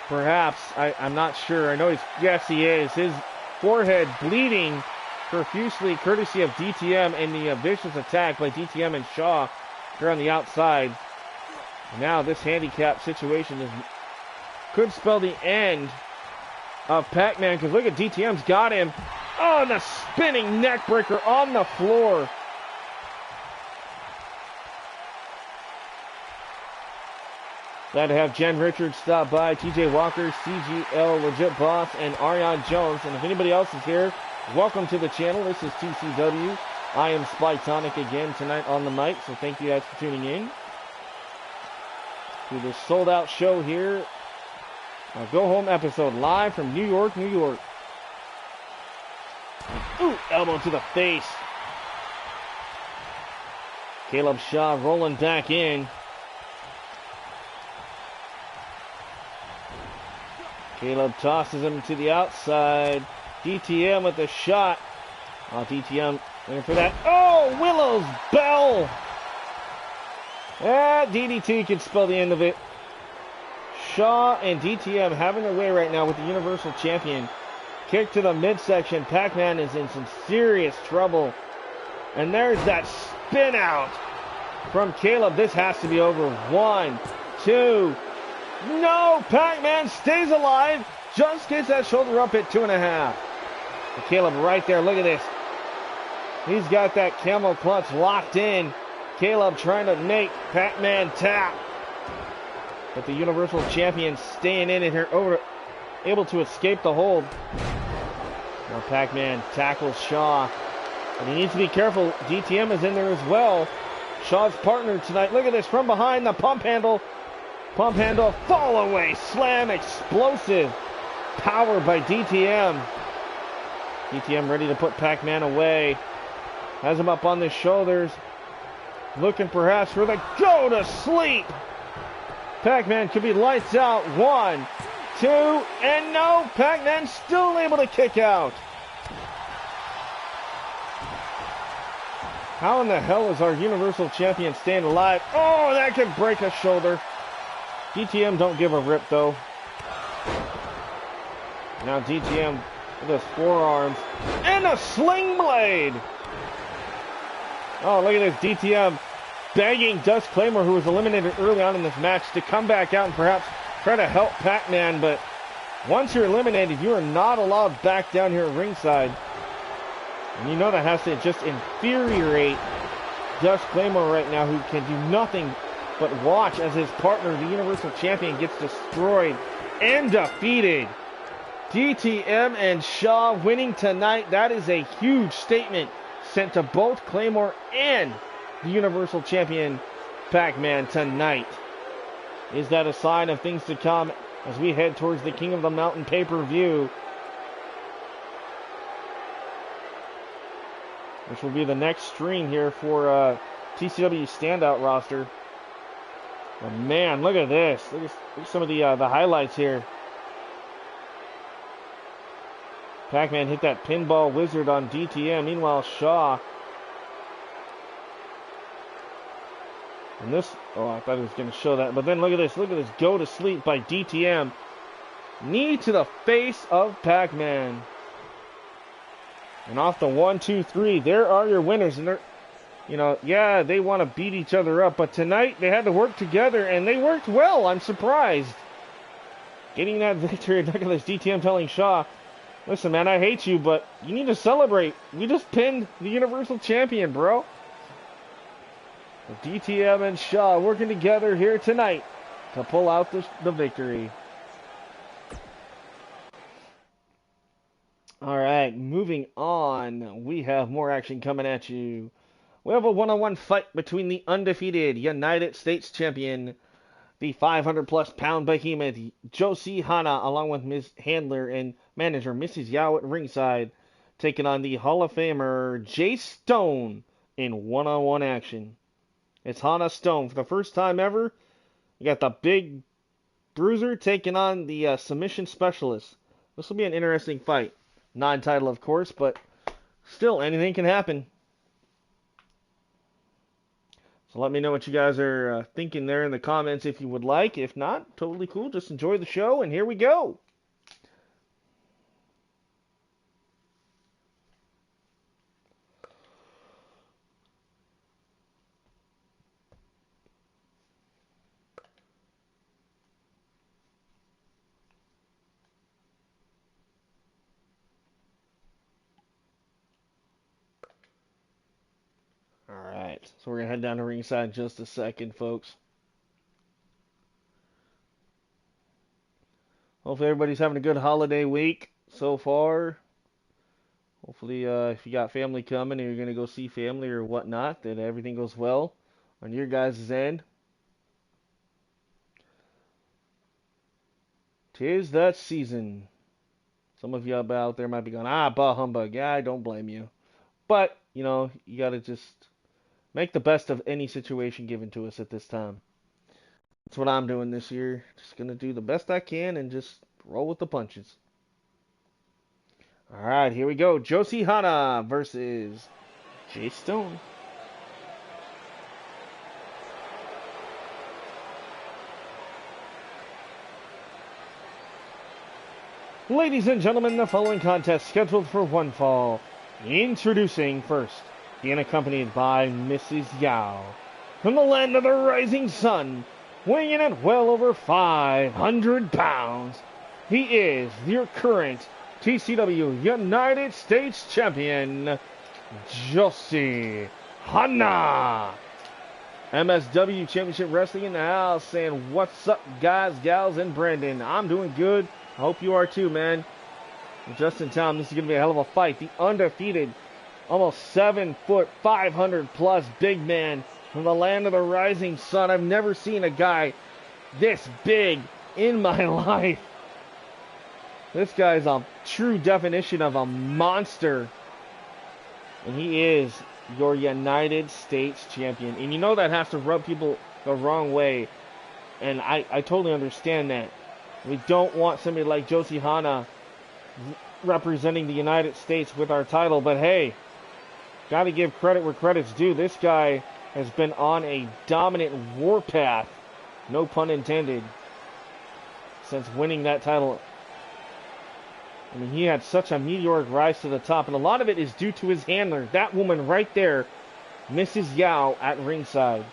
Speaker 1: Perhaps, I'm not sure. I know yes he is. His forehead bleeding profusely courtesy of DTM and the vicious attack by DTM and Shaw here on the outside. Now this handicap situation could spell the end of Pac-Man, because look at DTM's got him. Oh, and the spinning neck breaker on the floor. Glad to have Jen Richards stop by, TJ Walker, CGL Legit Boss, and Ariane Jones. And if anybody else is here, welcome to the channel. This is TCW. I am Spyke again tonight on the mic, so thank you guys for tuning in to this sold out show here. A go home episode live from New York, New York. Ooh, elbow to the face. Caleb Shaw rolling back in. Caleb tosses him to the outside. DTM with the shot. Oh, DTM looking for that. Oh, Willow's bell. DDT could spell the end of it. Shaw and DTM having their way right now with the Universal Champion. Kick to the midsection. Pac-Man is in some serious trouble. And there's that spin out from Caleb. This has to be over. 1, 2. No! Pac-Man stays alive. Just gets that shoulder up at 2.5. And Caleb right there. Look at this. He's got that camel clutch locked in. Caleb trying to make Pac-Man tap. But the Universal Champion staying in here, able to escape the hold. Now Pac-Man tackles Shaw. And he needs to be careful. DTM is in there as well. Shaw's partner tonight. Look at this from behind the pump handle. Pump handle, fall away, slam, explosive. Power by DTM. DTM ready to put Pac-Man away. Has him up on the shoulders. Looking perhaps for the go to sleep. Pac-Man could be lights out. 1, 2, and no. Pac-Man still able to kick out. How in the hell is our Universal Champion staying alive? Oh, that could break a shoulder. DTM don't give a rip though. Now DTM with his forearms and a sling blade. Oh, look at this. DTM begging Dust Claymore, who was eliminated early on in this match, to come back out and perhaps try to help Pac-Man. But once you're eliminated, you are not allowed back down here at ringside. And you know that has to just infuriate Dust Claymore right now, who can do nothing but watch as his partner, the Universal Champion, gets destroyed and defeated. DTM and Shaw winning tonight. That is a huge statement sent to both Claymore and the Universal Champion Pac-Man tonight. Is that a sign of things to come as we head towards the King of the Mountain pay-per-view, which will be the next stream here for TCW Standout roster? Oh man, look at this. Look at some of the highlights here. Pac-Man hit that pinball wizard on DTM. Meanwhile, Shaw. And this, oh, I thought he was going to show that. But then look at this. Look at this go to sleep by DTM. Knee to the face of Pac-Man. And off the 1, 2, 3, there are your winners. And they're, you know, yeah, they want to beat each other up. But tonight, they had to work together, and they worked well. I'm surprised. Getting that victory. Look at this. DTM telling Shaw, listen, man, I hate you, but you need to celebrate. We just pinned the Universal Champion, bro. DTM and Shaw working together here tonight to pull out the victory. All right, moving on. We have more action coming at you. We have a one-on-one fight between the undefeated United States champion, the 500-plus pound behemoth, Josie Hana, along with Ms. Handler and manager Mrs. Yao at ringside, taking on the Hall of Famer Jay Stone in one-on-one action. It's Hana Stone for the first time ever. You got the big bruiser taking on the submission specialist. This will be an interesting fight. Non-title, of course, but still, anything can happen. So let me know what you guys are thinking there in the comments if you would like. If not, totally cool. Just enjoy the show, and here we go. Alright, so we're going to head down to ringside in just a second, folks. Hopefully everybody's having a good holiday week so far. Hopefully if you got family coming and you're going to go see family or whatnot, that everything goes well on your guys' end. 'Tis that season. Some of you out there might be going, bah humbug. Yeah, I don't blame you. But, you know, you got to just make the best of any situation given to us at this time. That's what I'm doing this year. Just going to do the best I can and just roll with the punches. Alright, here we go. Josie Hana versus Jay Stone. Ladies and gentlemen, the following contest scheduled for one fall. Introducing first, being accompanied by Mrs. Yao. From the land of the rising sun, weighing in at well over 500 pounds, he is your current TCW United States Champion, Josie Hana. MSW Championship Wrestling in the house, saying, what's up, guys, gals, and Brandon? I'm doing good. I hope you are too, man. Just in time, this is going to be a hell of a fight. The undefeated, almost 7 foot, 500 plus big man from the land of the rising sun. I've never seen a guy this big in my life. This guy's a true definition of a monster. And he is your United States champion. And you know that has to rub people the wrong way. And I totally understand that. We don't want somebody like Josie Hana representing the United States with our title. But hey, got to give credit where credit's due. This guy has been on a dominant warpath, no pun intended, since winning that title. I mean, he had such a meteoric rise to the top, and a lot of it is due to his handler, that woman right there, Mrs. Yao at ringside.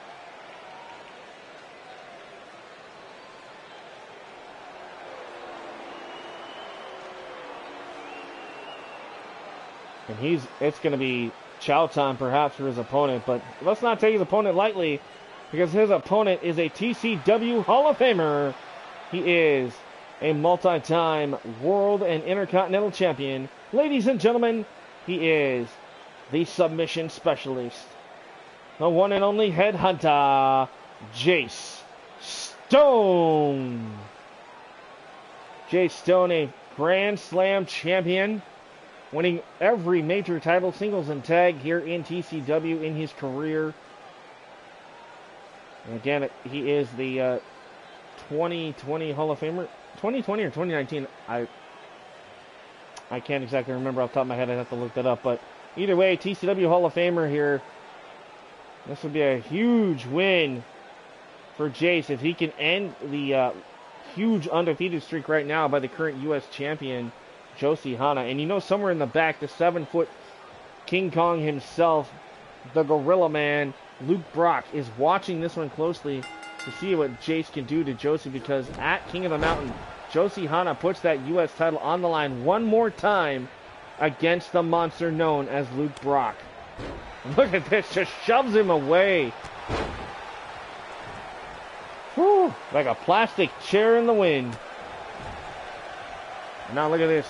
Speaker 1: And it's going to be chow time perhaps for his opponent, but let's not take his opponent lightly, because his opponent is a TCW Hall of Famer. He is a multi-time world and intercontinental champion. Ladies and gentlemen, he is the submission specialist, the one and only headhunter, Jay Stone. Jay Stone, a Grand Slam champion, winning every major title, singles and tag here in TCW in his career. And again, he is the 2020 Hall of Famer. 2020 or 2019, I can't exactly remember off the top of my head. I'd have to look that up. But either way, TCW Hall of Famer here. This would be a huge win for Jace if he can end the huge undefeated streak right now by the current U.S. champion, Josie Hana. And you know, somewhere in the back, the 7-foot King Kong himself, the Gorilla Man, Luke Brock, is watching this one closely to see what Jace can do to Josie, because at King of the Mountain, Josie Hana puts that U.S. title on the line one more time against the monster known as Luke Brock. Look at this, just shoves him away. Woo! Like a plastic chair in the wind. And now look at this.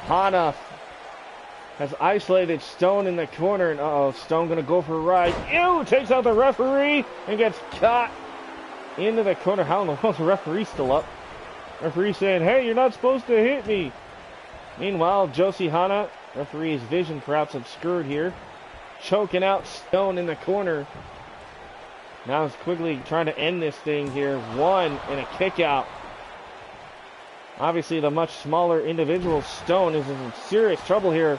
Speaker 1: Hana has isolated Stone in the corner. And uh-oh, Stone gonna go for a ride. Ew! Takes out the referee and gets caught into the corner. How in the world is the referee still up? Referee saying, hey, you're not supposed to hit me. Meanwhile, Josie Hana, referee's vision perhaps obscured here, choking out Stone in the corner. Now he's quickly trying to end this thing here. One and a kick out. Obviously, the much smaller individual Stone is in serious trouble here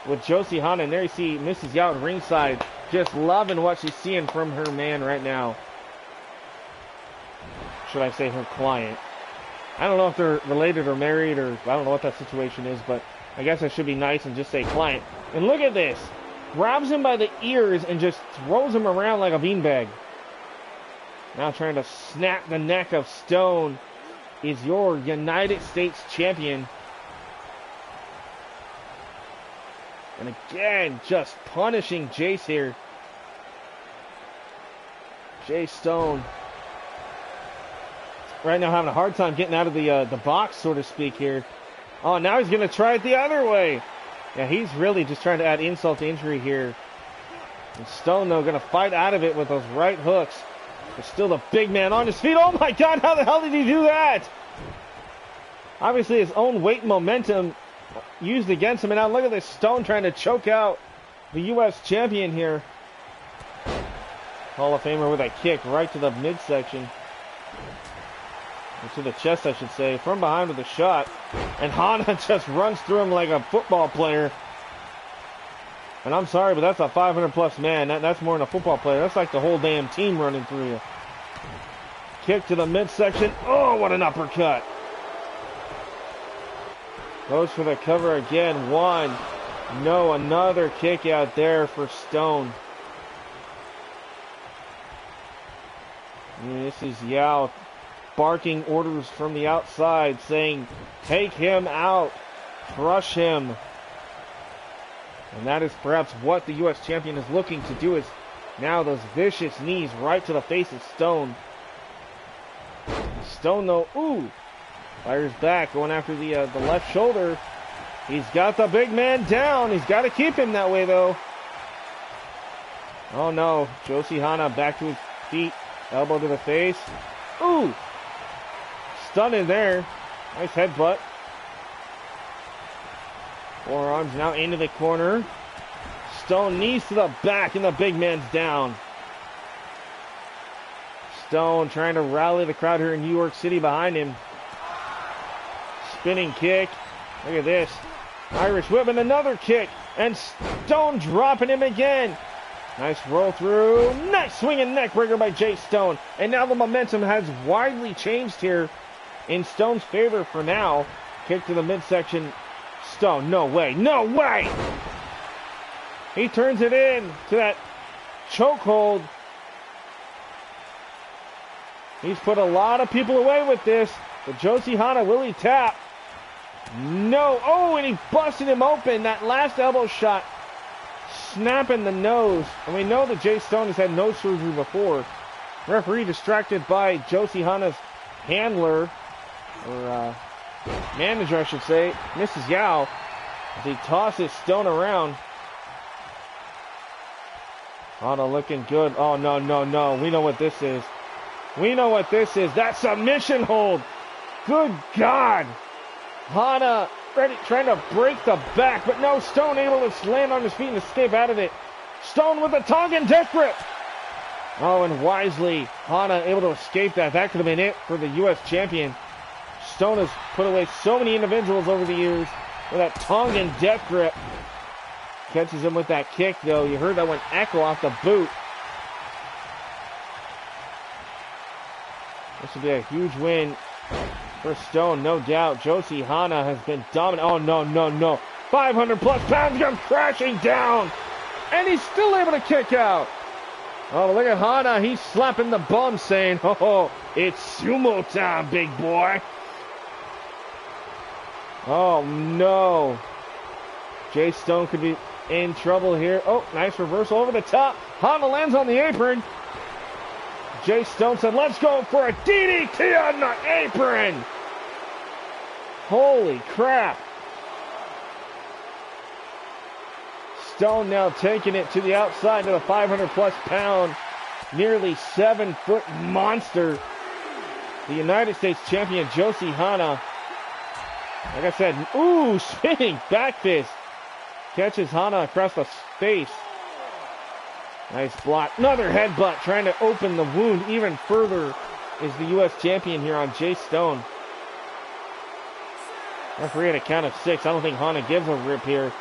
Speaker 1: with Josie Hana. And there you see Mrs. Yao at ringside, just loving what she's seeing from her man right now. Should I say her client? I don't know if they're related or married, or I don't know what that situation is, but I guess I should be nice and just say client. And look at this. Grabs him by the ears and just throws him around like a beanbag. Now trying to snap the neck of Stone is your United States champion. And again, just punishing Jace here. Jay Stone right now having a hard time getting out of the box, so to speak here. Oh, now he's going to try it the other way. Yeah, he's really just trying to add insult to injury here. And Stone, though, going to fight out of it with those right hooks. But still the big man on his feet. Oh, my God, how the hell did he do that? Obviously, his own weight and momentum used against him. And now look at this, Stone trying to choke out the U.S. champion here. Hall of Famer with a kick right to the midsection. Or to the chest, I should say. From behind with a shot. And Hana just runs through him like a football player. And I'm sorry, but that's a 500-plus man. That's more than a football player. That's like the whole damn team running through you. Kick to the midsection. Oh, what an uppercut. Goes for the cover again. One. No, another kick out there for Stone. And this is Yao barking orders from the outside saying, take him out, crush him. And that is perhaps what the U.S. champion is looking to do, is now those vicious knees right to the face of Stone. Stone, though, ooh, fires back, going after the left shoulder. He's got the big man down. He's got to keep him that way, though. Oh, no. Josie Hana back to his feet, elbow to the face. Ooh, stunning there. Nice headbutt. Forearms now into the corner. Stone knees to the back, and the big man's down. Stone trying to rally the crowd here in New York City behind him. Spinning kick. Look at this. Irish whip and another kick. And Stone dropping him again. Nice roll through. Nice swinging neck breaker by Jay Stone. And now the momentum has widely changed here in Stone's favor for now. Kick to the midsection. Stone, no way, no way! He turns it in to that chokehold. He's put a lot of people away with this. But Josie Hana, will he tap? No. Oh, and he busted him open. That last elbow shot snapping the nose. And we know that Jay Stone has had nose surgery before. Referee distracted by Josie Hana's handler, or manager, I should say, Mrs. Yao, as he tosses Stone around. Hana looking good. Oh, no, no, no. We know what this is. We know what this is. That submission hold. Good God. Hana ready, trying to break the back, but no, Stone able to land on his feet and escape out of it. Stone with the Tongan death grip. Oh, and wisely, Hana able to escape that. That could have been it for the U.S. champion. Stone has put away so many individuals over the years with that Tongan death grip. Catches him with that kick, though. You heard that one echo off the boot. This will be a huge win for Stone, no doubt. Josie Hana has been dominant. Oh, no, no, no. 500-plus pounds come crashing down. And he's still able to kick out. Oh, look at Hana. He's slapping the bum saying, oh, it's sumo time, big boy. Oh, no. Jay Stone could be in trouble here. Oh, nice reversal over the top. Hana lands on the apron. Jay Stone said, let's go for a DDT on the apron. Holy crap. Stone now taking it to the outside to the 500-plus pound, nearly 7-foot monster. The United States champion, Josie Hana. Like I said, ooh, spinning back fist. Catches Hana across the face. Nice block. Another headbutt trying to open the wound even further is the U.S. champion here on Jay Stone. Referee at a count of 6. I don't think Hana gives a rip here.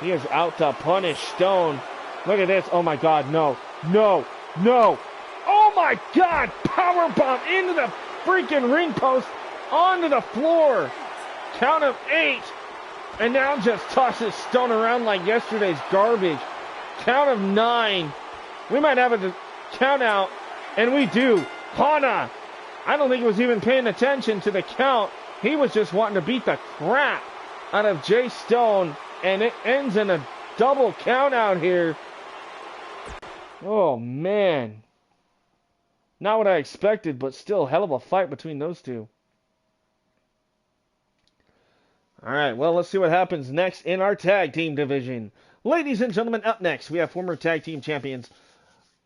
Speaker 1: He is out to punish Stone. Look at this. Oh, my God. No. No. No. Oh, my God. Powerbomb into the freaking ring post onto the floor. Count of 8. And now just tosses Stone around like yesterday's garbage. Count of 9. We might have a count out. And we do. Hana. I don't think he was even paying attention to the count. He was just wanting to beat the crap out of Jay Stone. And it ends in a double count out here. Oh, man. Not what I expected, but still a hell of a fight between those two. All right, well, let's see what happens next in our tag team division. Ladies and gentlemen, up next, we have former tag team champions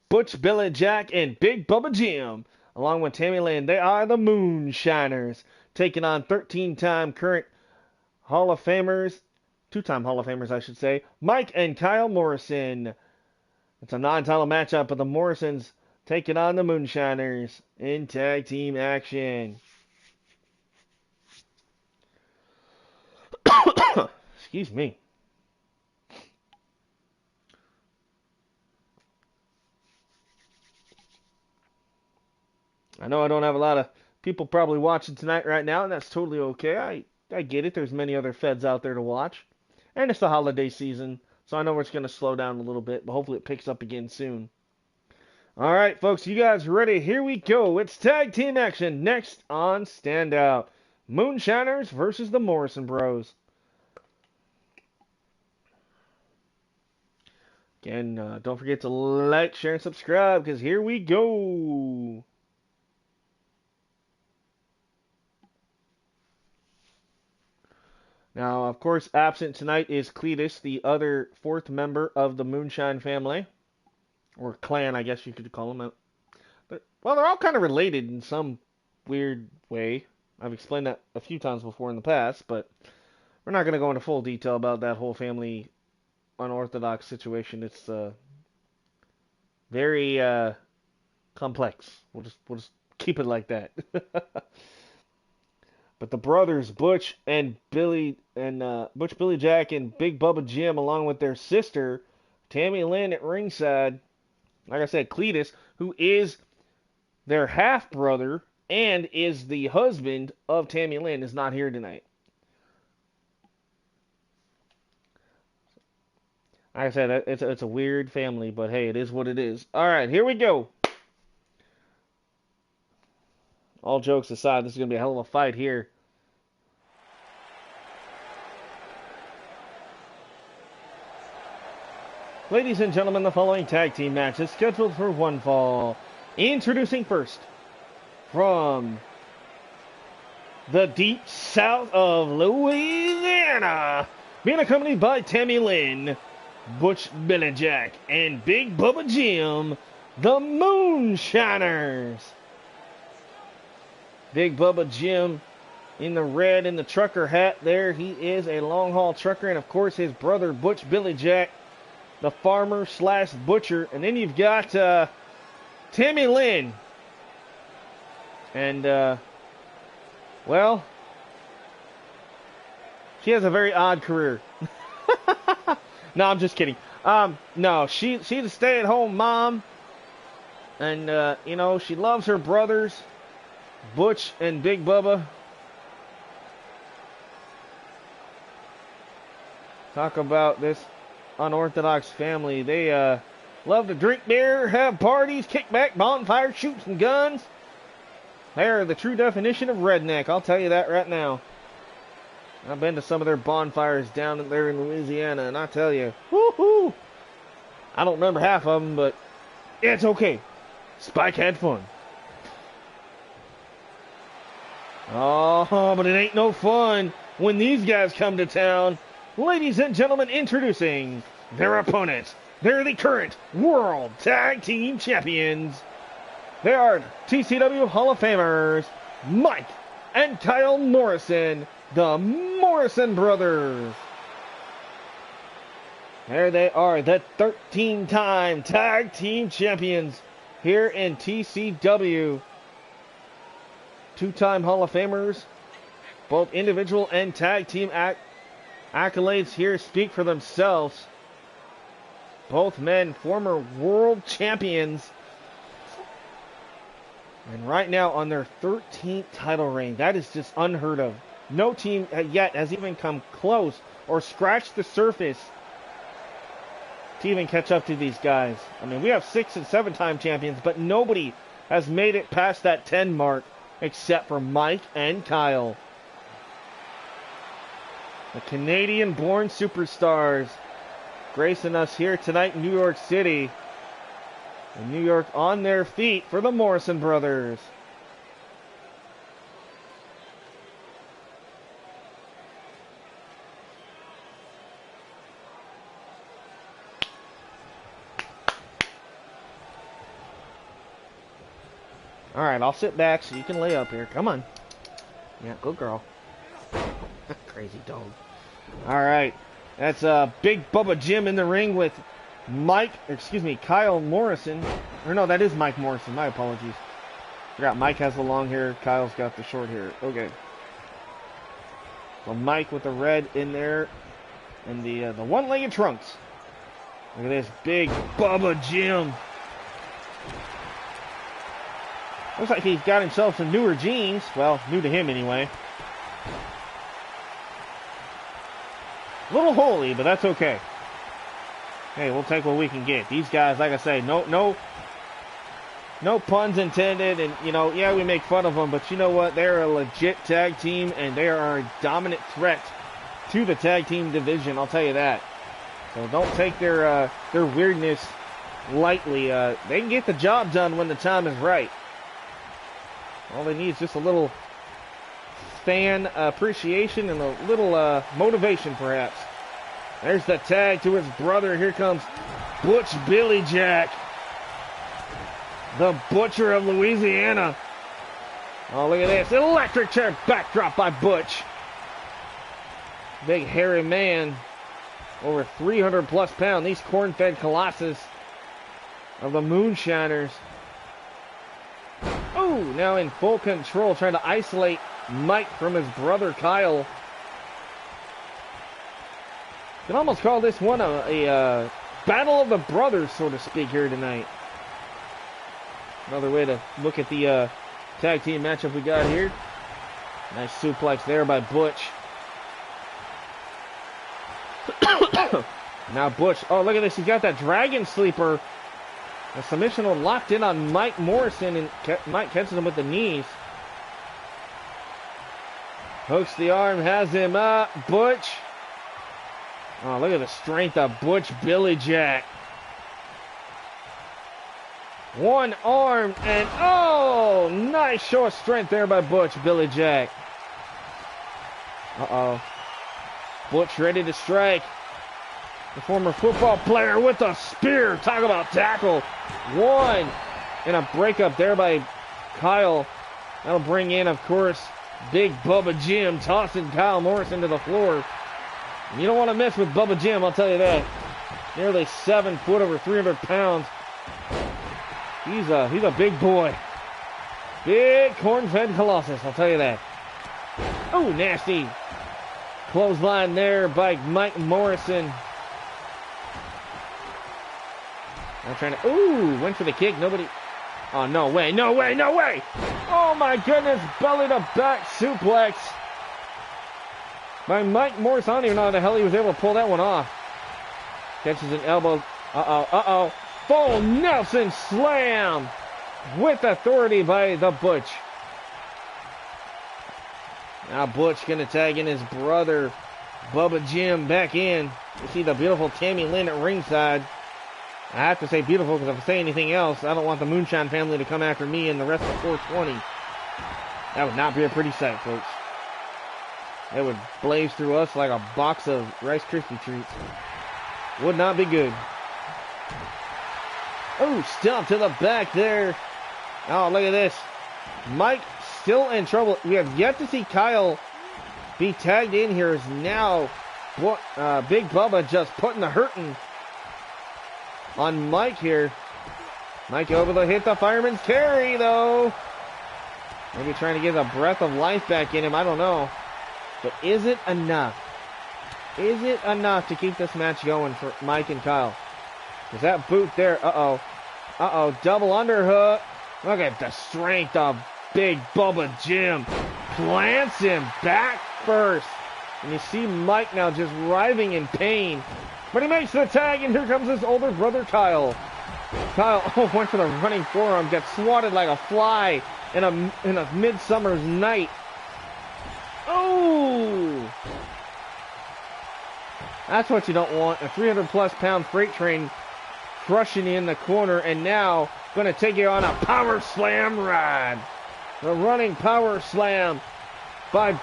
Speaker 1: Butch, Billy Jack, and Big Bubba Jim, along with Tammy Lynn. They are the Moonshiners, taking on 13-time current Hall of Famers, 2-time Hall of Famers, I should say, Mike and Kyle Morrison. It's a non-title matchup, but the Morrisons taking on the Moonshiners in tag team action. Excuse me. I know I don't have a lot of people probably watching tonight right now, and that's totally okay. I get it. There's many other feds out there to watch. And it's the holiday season, so I know it's going to slow down a little bit, but hopefully it picks up again soon. All right, folks, you guys ready? Here we go. It's tag team action next on Standout. Moonshiners versus the Morrison Bros. Again, don't forget to like, share, and subscribe, because here we go. Now, of course, absent tonight is Cletus, the other 4th member of the Moonshine family. Or clan, I guess you could call them. Well, they're all kind of related in some weird way. I've explained that a few times before in the past, but we're not going to go into full detail about that whole family unorthodox situation. It's very complex. We'll just keep it like that. But the brothers Butch, Billy Jack, and Big Bubba Jim, along with their sister Tammy Lynn at ringside. Like I said, Cletus, who is their half brother and is the husband of Tammy Lynn, is not here tonight. Like I said, it's a weird family, but hey, it is what it is. All right, here we go. All jokes aside, this is going to be a hell of a fight here. Ladies and gentlemen, the following tag team match is scheduled for one fall. Introducing first, from the deep south of Louisiana, being accompanied by Tammy Lynn, Butch, Billy Jack, and Big Bubba Jim, the Moonshiners. Big Bubba Jim in the red and the trucker hat there. He is a long haul trucker. And of course his brother Butch Billy Jack, the farmer slash butcher. And then you've got Tammy Lynn. And well, she has a very odd career. No, I'm just kidding. No, she's a stay-at-home mom. And you know, she loves her brothers, Butch and Big Bubba. Talk about this unorthodox family. They love to drink beer, have parties, kick back, bonfires, shoot some guns. They are the true definition of redneck, I'll tell you that right now. I've been to some of their bonfires down there in Louisiana, and I tell you, woohoo! I don't remember half of them, but it's okay. Spyke had fun. Oh, but it ain't no fun when these guys come to town. Ladies and gentlemen, introducing their opponents. They're the current World Tag Team Champions. They are TCW Hall of Famers, Mike and Kyle Morrison, the Morrison Brothers. There they are, the 13-time Tag Team Champions here in TCW. Two-time Hall of Famers, both individual and tag team accolades here speak for themselves. Both men, former world champions. And right now on their 13th title reign. That is just unheard of. No team yet has even come close or scratched the surface to even catch up to these guys. I mean, we have 6- and 7-time champions, but nobody has made it past that 10 mark except for Mike and Kyle. The Canadian-born superstars gracing us here tonight in New York City. And New York on their feet for the Morrison Brothers. Alright, I'll sit back so you can lay up here. Come on. Yeah, good girl. Crazy dog. Alright. That's Big Bubba Jim in the ring with Kyle Morrison. Or no, that is Mike Morrison. My apologies. Forgot Mike has the long hair. Kyle's got the short hair. Okay. So Mike with the red in there. And the one-legged trunks. Look at this Big Bubba Jim. Looks like he's got himself some newer jeans. Well, new to him anyway. A little holy, but that's okay. Hey, we'll take what we can get. These guys, like I say, no puns intended. And, you know, yeah, we make fun of them. But you know what? They're a legit tag team. And they are a dominant threat to the tag team division. I'll tell you that. So don't take their weirdness lightly. They can get the job done when the time is right. All they need is just a little fan appreciation and a little motivation, perhaps. There's the tag to his brother. Here comes Butch Billy Jack, the Butcher of Louisiana. Oh, look at this. Electric chair backdrop by Butch. Big hairy man, over 300 plus pounds. These corn-fed colossus of the Moonshiners. Oh, now in full control, trying to isolate Mike from his brother Kyle. You can almost call this one a battle of the brothers, so to speak, here tonight. Another way to look at the tag team matchup we got here. Nice suplex there by Butch. Now Butch, oh, look at this. He's got that dragon sleeper. A submission hold locked in on Mike Morrison, and Mike catches him with the knees. Hooks the arm, has him up. Butch. Oh, look at the strength of Butch Billy Jack. One arm, and oh, nice show of strength there by Butch Billy Jack. Uh-oh. Butch ready to strike. The former football player with a spear. Talk about tackle. One. And a breakup there by Kyle. That'll bring in, of course, Big Bubba Jim, tossing Kyle Morrison to the floor. You don't want to mess with Bubba Jim, I'll tell you that. Nearly 7 foot, over 300 pounds. He's a big boy. Big corn-fed colossus, I'll tell you that. Oh, nasty. Clothesline there by Mike Morrison. I'm trying to, ooh, went for the kick. Nobody, oh, no way, no way, no way. Oh my goodness, belly to back suplex by Mike Morrison. I don't even know how the hell he was able to pull that one off. Catches an elbow. Uh-oh. Full Nelson slam with authority by the Butch. Now Butch gonna tag in his brother, Bubba Jim, back in. You see the beautiful Tammy Lynn at ringside. I have to say beautiful because if I say anything else, I don't want the Moonshine family to come after me and the rest of 420. That would not be a pretty sight, folks. It would blaze through us like a box of Rice Krispie treats. Would not be good. Oh, stomp to the back there. Oh, look at this. Mike still in trouble. We have yet to see Kyle be tagged in here. Is now Big Bubba just putting the hurting on Mike here. Mike able to hit the fireman's carry, though. Maybe trying to get a breath of life back in him. I don't know. But is it enough? Is it enough to keep this match going for Mike and Kyle? Is that boot there? Uh-oh. Uh-oh. Double underhook. Look at the strength of Big Bubba Jim. Plants him back first. And you see Mike now just writhing in pain. But he makes the tag, and here comes his older brother, Kyle. Kyle went for the running forearm. Gets swatted like a fly in a midsummer's night. Oh! That's what you don't want. A 300-plus pound freight train crushing you in the corner, and now going to take you on a power slam ride. The running power slam by Big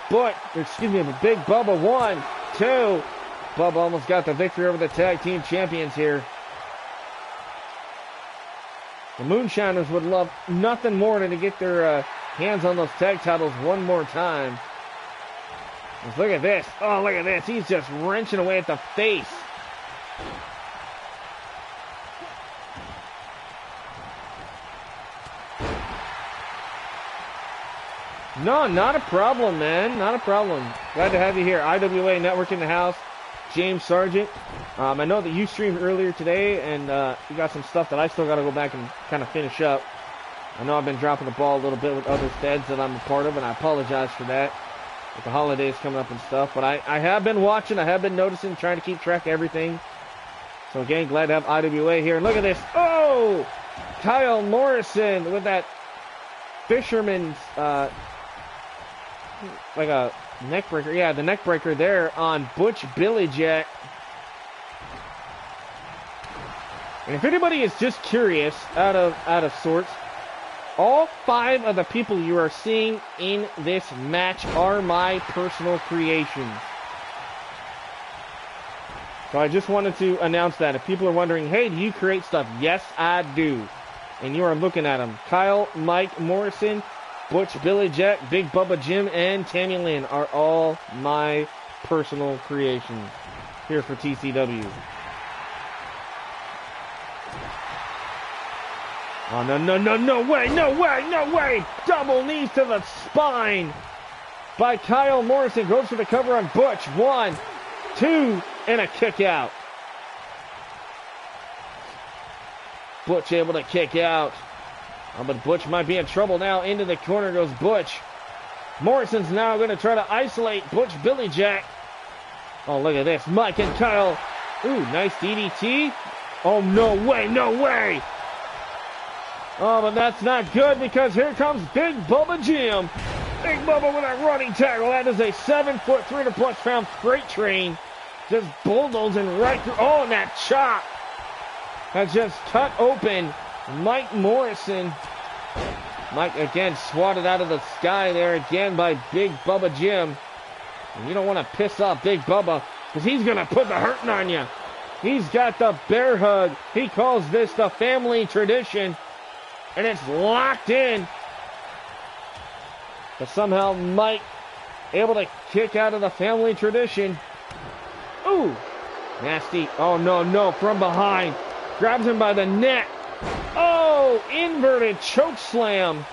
Speaker 1: Bubba. 1, 2. Bubba almost got the victory over the tag team champions here. The Moonshiners would love nothing more than to get their hands on those tag titles one more time. Just look at this. Oh, look at this. He's just wrenching away at the face. No, not a problem, man. Not a problem. Glad to have you here. IWA Network in the house. James Sargent. I know that you streamed earlier today, and you got some stuff that I still got to go back and kind of finish up. I know I've been dropping the ball a little bit with other feds that I'm a part of, and I apologize for that. With the holidays coming up and stuff. But I have been watching. I have been noticing, trying to keep track of everything. So again, glad to have IWA here. And look at this. Oh! Kyle Morrison with that fisherman's, like a neck breaker. Yeah, the neck breaker there on Butch Billy Jack. And if anybody is just curious, out of sorts, all 5 of the people you are seeing in this match are my personal creations. So I just wanted to announce that. If people are wondering, hey, do you create stuff? Yes, I do. And you are looking at them. Kyle, Mike Morrison, Butch Billy Jack, Big Bubba Jim, and Tammy Lynn are all my personal creations here for TCW. Oh, no way. Double knees to the spine by Kyle Morrison. Goes for the cover on Butch. 1, 2, and a kick out. Butch able to kick out. Oh, but Butch might be in trouble now. Into the corner goes Butch. Morrison's now going to try to isolate Butch Billy Jack. Oh, look at this. Mike and Kyle. Ooh, nice DDT. Oh, no way. Oh, but that's not good because here comes Big Bubba Jim. Big Bubba with a running tackle. That is a 7-foot, 300-plus pound freight train. Just bulldozing right through. Oh, and that chop has just cut open Mike Morrison. Mike again swatted out of the sky there again by Big Bubba Jim. And you don't want to piss off Big Bubba because he's going to put the hurting on you. He's got the bear hug. He calls this the family tradition. And it's locked in. But somehow Mike able to kick out of the family tradition. Ooh. Nasty. Oh, no. From behind. Grabs him by the neck. Oh, inverted choke slam.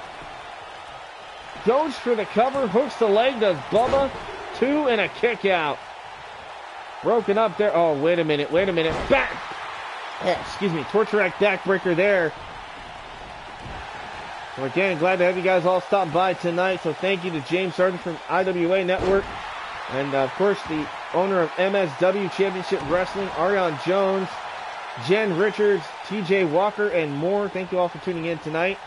Speaker 1: Goes for the cover. Hooks the leg. Does Bubba. 2 and a kick out. Broken up there. Oh, wait a minute. Back. Excuse me. Torture Rack backbreaker there. So again, glad to have you guys all stop by tonight. So thank you to James Sargent from IWA Network. And of course, the owner of MSW Championship Wrestling, Ariane Jones, Jen Richards, TJ Walker, and more. Thank you all for tuning in tonight.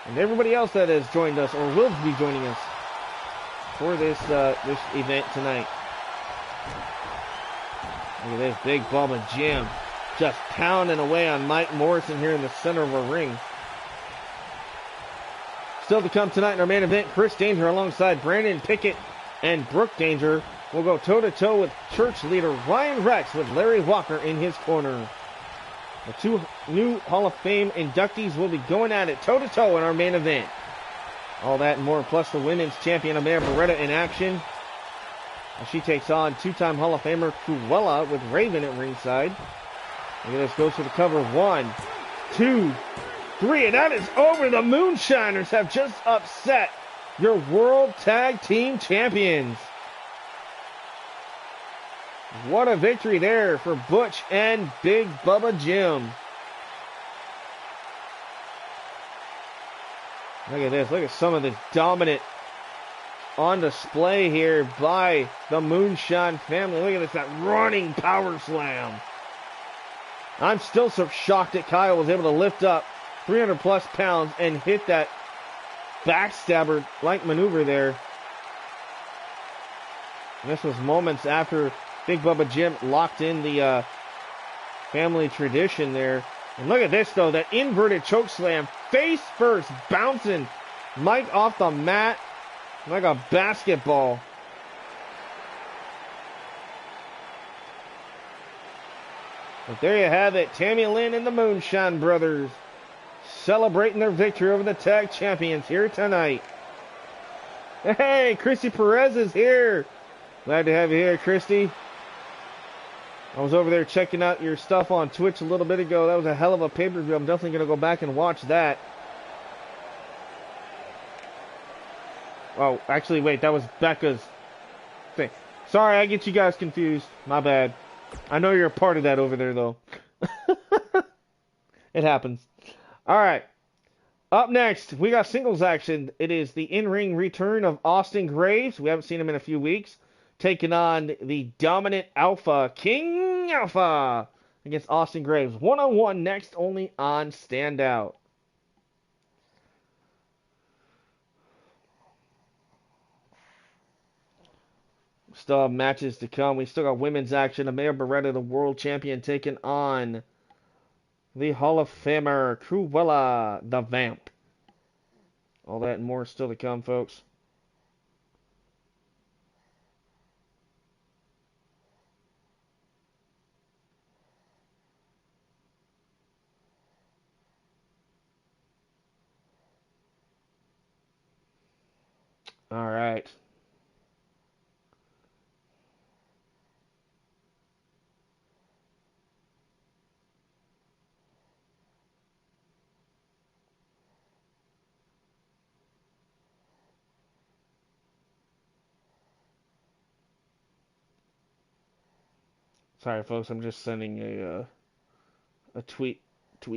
Speaker 1: And everybody else that has joined us or will be joining us for this event tonight. Look at this Big Bubba Jim just pounding away on Mike Morrison here in the center of a ring. Still to come tonight in our main event, Chris Danger alongside Brandon Pickett and Brooke Danger will go toe-to-toe with church leader Ryan Rex with Larry Walker in his corner. The two new Hall of Fame inductees will be going at it toe-to-toe in our main event. All that and more, plus the women's champion Amma Beretta in action. As she takes on two-time Hall of Famer Cruella with Raven at ringside. Look at this, goes for the cover. 1, 2, 3, and that is over. The Moonshiners have just upset your World Tag Team Champions. What a victory there for Butch and Big Bubba Jim. Look at this. Look at some of the dominant on display here by the Moonshine family. Look at this, that running power slam. I'm still so shocked that Kyle was able to lift up 300 plus pounds and hit that backstabber-like maneuver there. And this was moments after Big Bubba Jim locked in the family tradition there. And look at this, though. That inverted choke slam. Face first. Bouncing Mike off the mat like a basketball. But there you have it. Tammy Lynn and the Moonshine Brothers celebrating their victory over the tag champions here tonight. Hey, Christy Perez is here. Glad to have you here, Christy. I was over there checking out your stuff on Twitch a little bit ago. That was a hell of a pay-per-view. I'm definitely going to go back and watch that. Oh, actually, wait. That was Becca's thing. Sorry, I get you guys confused. My bad. I know you're a part of that over there, though. It happens. All right. Up next, we got singles action. It is the in-ring return of Austin Graves. We haven't seen him in a few weeks. Taking on the dominant Alpha, King Alpha, against Austin Graves. One-on-one next, only on Standout. Still have matches to come. We still got women's action. Amma Beretta, the world champion, taking on the Hall of Famer, Cruella, the Vamp. All that and more still to come, folks. All right. Sorry, folks. I'm just sending a tweet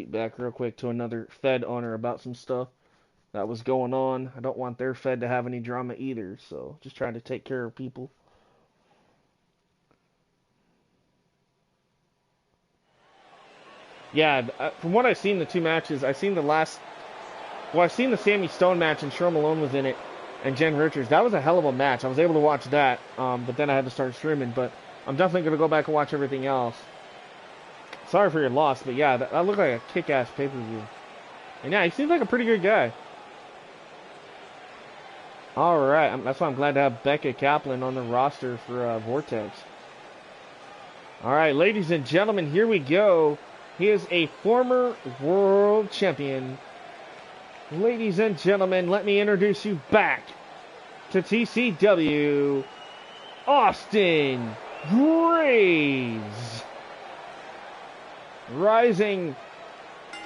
Speaker 1: back real quick to another Fed owner about some stuff that was going on. I don't want their Fed to have any drama either, so just trying to take care of people. Yeah, from what I've seen, the two matches, I've seen the Sammy Stone match and Cheryl Malone was in it, and Jen Richards. That was a hell of a match. I was able to watch that, but then I had to start streaming, but I'm definitely going to go back and watch everything else. Sorry for your loss, but yeah, that looked like a kick-ass pay-per-view. And yeah, he seems like a pretty good guy. Alright, that's why I'm glad to have Becca Kaplan on the roster for Vortex. Alright, ladies and gentlemen, here we go. He is a former world champion. Ladies and gentlemen, let me introduce you back to TCW, Austin Graves. Rising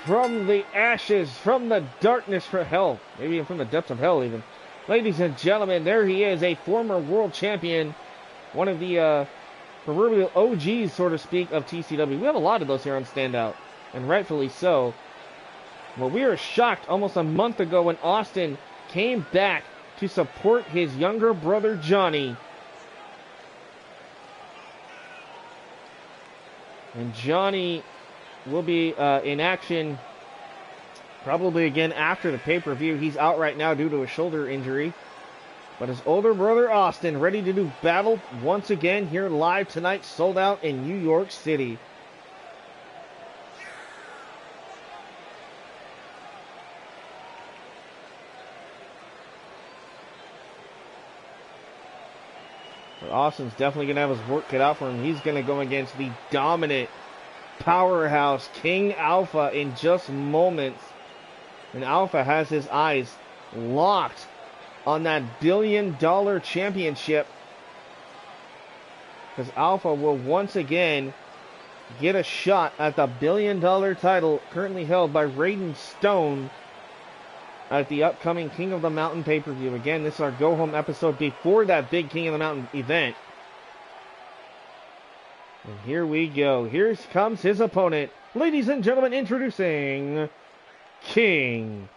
Speaker 1: from the ashes, from the darkness, for hell, maybe even from the depths of hell even. Ladies and gentlemen, there he is, a former world champion, one of the proverbial OGs, so to speak, of TCW. We have a lot of those here on Standout, and rightfully so. Well, we were shocked almost a month ago when Austin came back to support his younger brother, Johnny. And Johnny will be in action probably again after the pay-per-view. He's out right now due to a shoulder injury. But his older brother, Austin, ready to do battle once again here live tonight, sold out in New York City. But Austin's definitely going to have his work cut out for him. He's going to go against the dominant powerhouse King Alpha in just moments. And Alpha has his eyes locked on that $1 billion championship. Because Alpha will once again get a shot at the $1 billion title currently held by Raiden Stone at the upcoming King of the Mountain pay-per-view. Again, this is our go-home episode before that big King of the Mountain event. And here we go. Here comes his opponent. Ladies and gentlemen, introducing King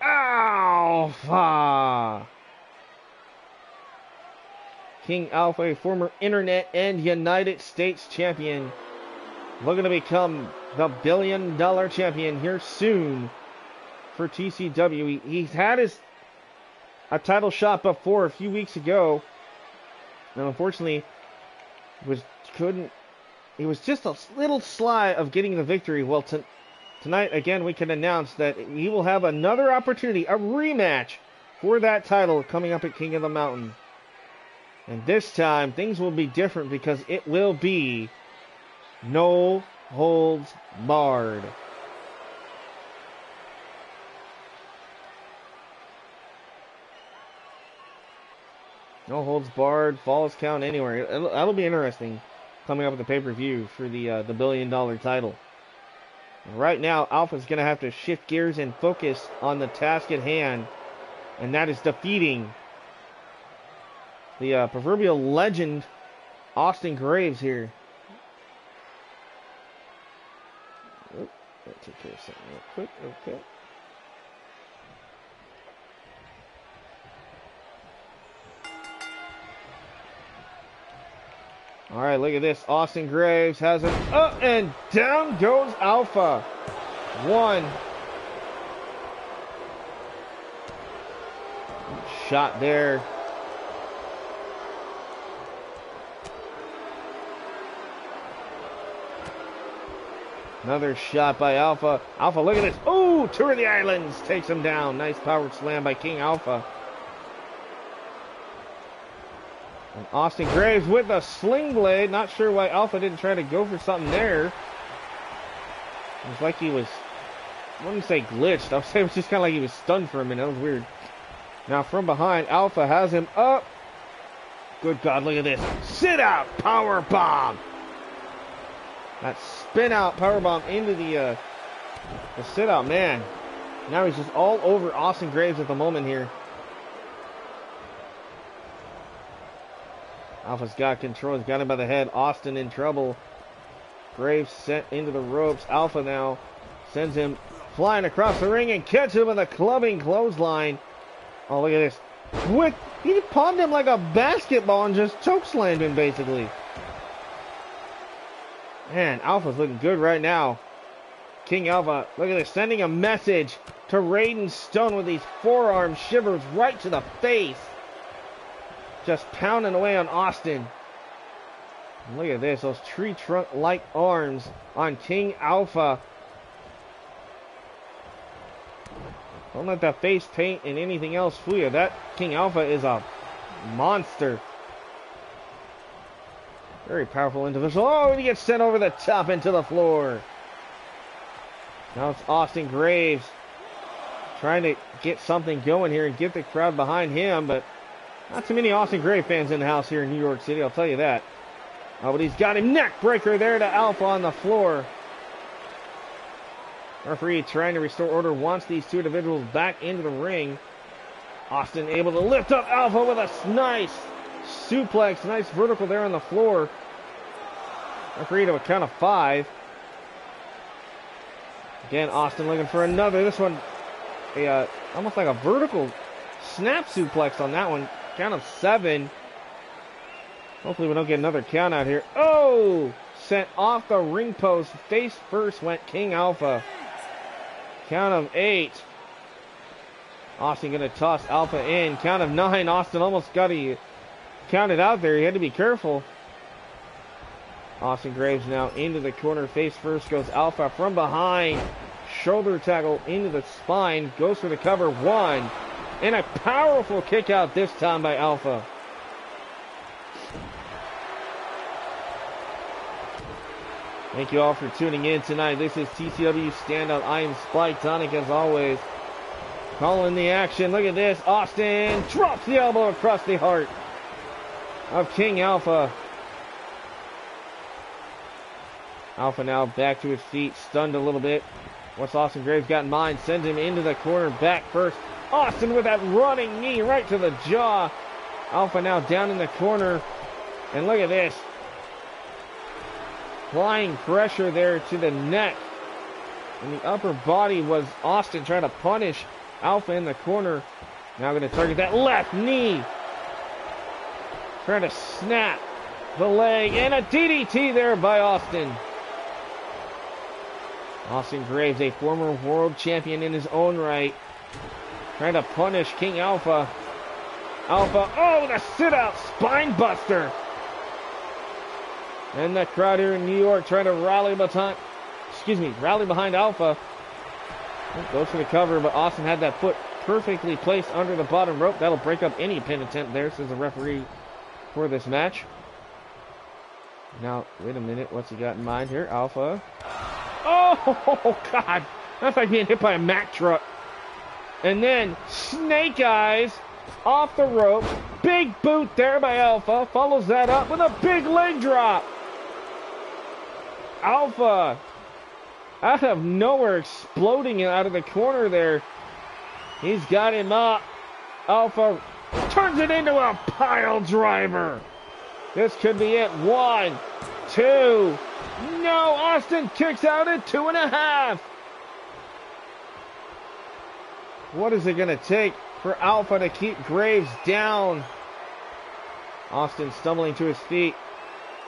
Speaker 1: Alpha. King Alpha, a former Internet and United States champion, looking to become the $1 billion champion here soon for TCW. He's had a title shot before a few weeks ago, and unfortunately he was just a little sly of getting the victory. Well, tonight again we can announce that he will have another opportunity, a rematch for that title coming up at King of the Mountain. And this time things will be different because it will be no holds barred. No holds barred, falls count anywhere. That'll be interesting coming up with the pay-per-view for the $1 billion title. Right now, Alpha's going to have to shift gears and focus on the task at hand, and that is defeating the proverbial legend, Austin Graves here. Oop, gotta take care of something real quick. Okay. All right, look at this. Austin Graves has it up and down goes Alpha. One. Shot there. Another shot by Alpha. Alpha, look at this. Oh, Tour of the Islands takes him down. Nice power slam by King Alpha. And Austin Graves with a sling blade. Not sure why Alpha didn't try to go for something there. It was like he was, I wouldn't say glitched. I would say it was just kind of like he was stunned for a minute. That was weird. Now from behind, Alpha has him up. Good God, look at this. Sit out power bomb. That spin out powerbomb into the sit out, man. Now he's just all over Austin Graves at the moment here. Alpha's got control. He's got him by the head. Austin in trouble. Graves sent into the ropes. Alpha now sends him flying across the ring and catches him with a clubbing clothesline. Oh, look at this. He palmed him like a basketball and just chokeslammed him basically. Man, Alpha's looking good right now. King Alpha, look at this, sending a message to Raiden Stone with these forearm shivers right to the face. Just pounding away on Austin. And look at this, those tree trunk-like arms on King Alpha. Don't let that face paint and anything else fool you. That King Alpha is a monster. Very powerful individual. Oh, he gets sent over the top into the floor. Now it's Austin Graves trying to get something going here and get the crowd behind him, but not too many Austin Graves fans in the house here in New York City, I'll tell you that. But he's got him neck breaker there to Alpha on the floor. Referee trying to restore order, wants these two individuals back into the ring. Austin able to lift up Alpha with a nice suplex, nice vertical there on the floor. Referee to a count of 5. Again, Austin looking for another. This one, almost like a vertical snap suplex on that one. Count of 7. Hopefully we don't get another count out here. Oh! Sent off the ring post. Face first went King Alpha. Count of 8. Austin going to toss Alpha in. Count of 9. Austin almost got counted out there. He had to be careful. Austin Graves now into the corner. Face first goes Alpha from behind. Shoulder tackle into the spine. Goes for the cover. 1. And a powerful kick out this time by Alpha. Thank you all for tuning in tonight. This is TCW Standout. I am Spyke, tonix as always. Calling the action. Look at this. Austin drops the elbow across the heart of King Alpha. Alpha now back to his feet, stunned a little bit. What's Austin Graves got in mind? Sends him into the corner, back first. Austin with that running knee right to the jaw. Alpha now down in the corner. And look at this. Applying pressure there to the neck. And the upper body was Austin trying to punish Alpha in the corner. Now going to target that left knee. Trying to snap the leg. And a DDT there by Austin. Austin Graves, a former world champion in his own right. Trying to punish King Alpha. Alpha, oh, the sit-out spine buster. And the crowd here in New York trying to rally behind Alpha. Goes for the cover, but Austin had that foot perfectly placed under the bottom rope. That'll break up any pin attempt there, says the referee for this match. Now, wait a minute. What's he got in mind here? Alpha. Oh, God. That's like being hit by a Mack truck. And then Snake Eyes off the rope. Big boot there by Alpha. Follows that up with a big leg drop. Alpha out of nowhere exploding out of the corner there. He's got him up. Alpha turns it into a pile driver. This could be it. 1, 2. No, Austin kicks out at 2.5. What is it going to take for Alpha to keep Graves down? Austin stumbling to his feet.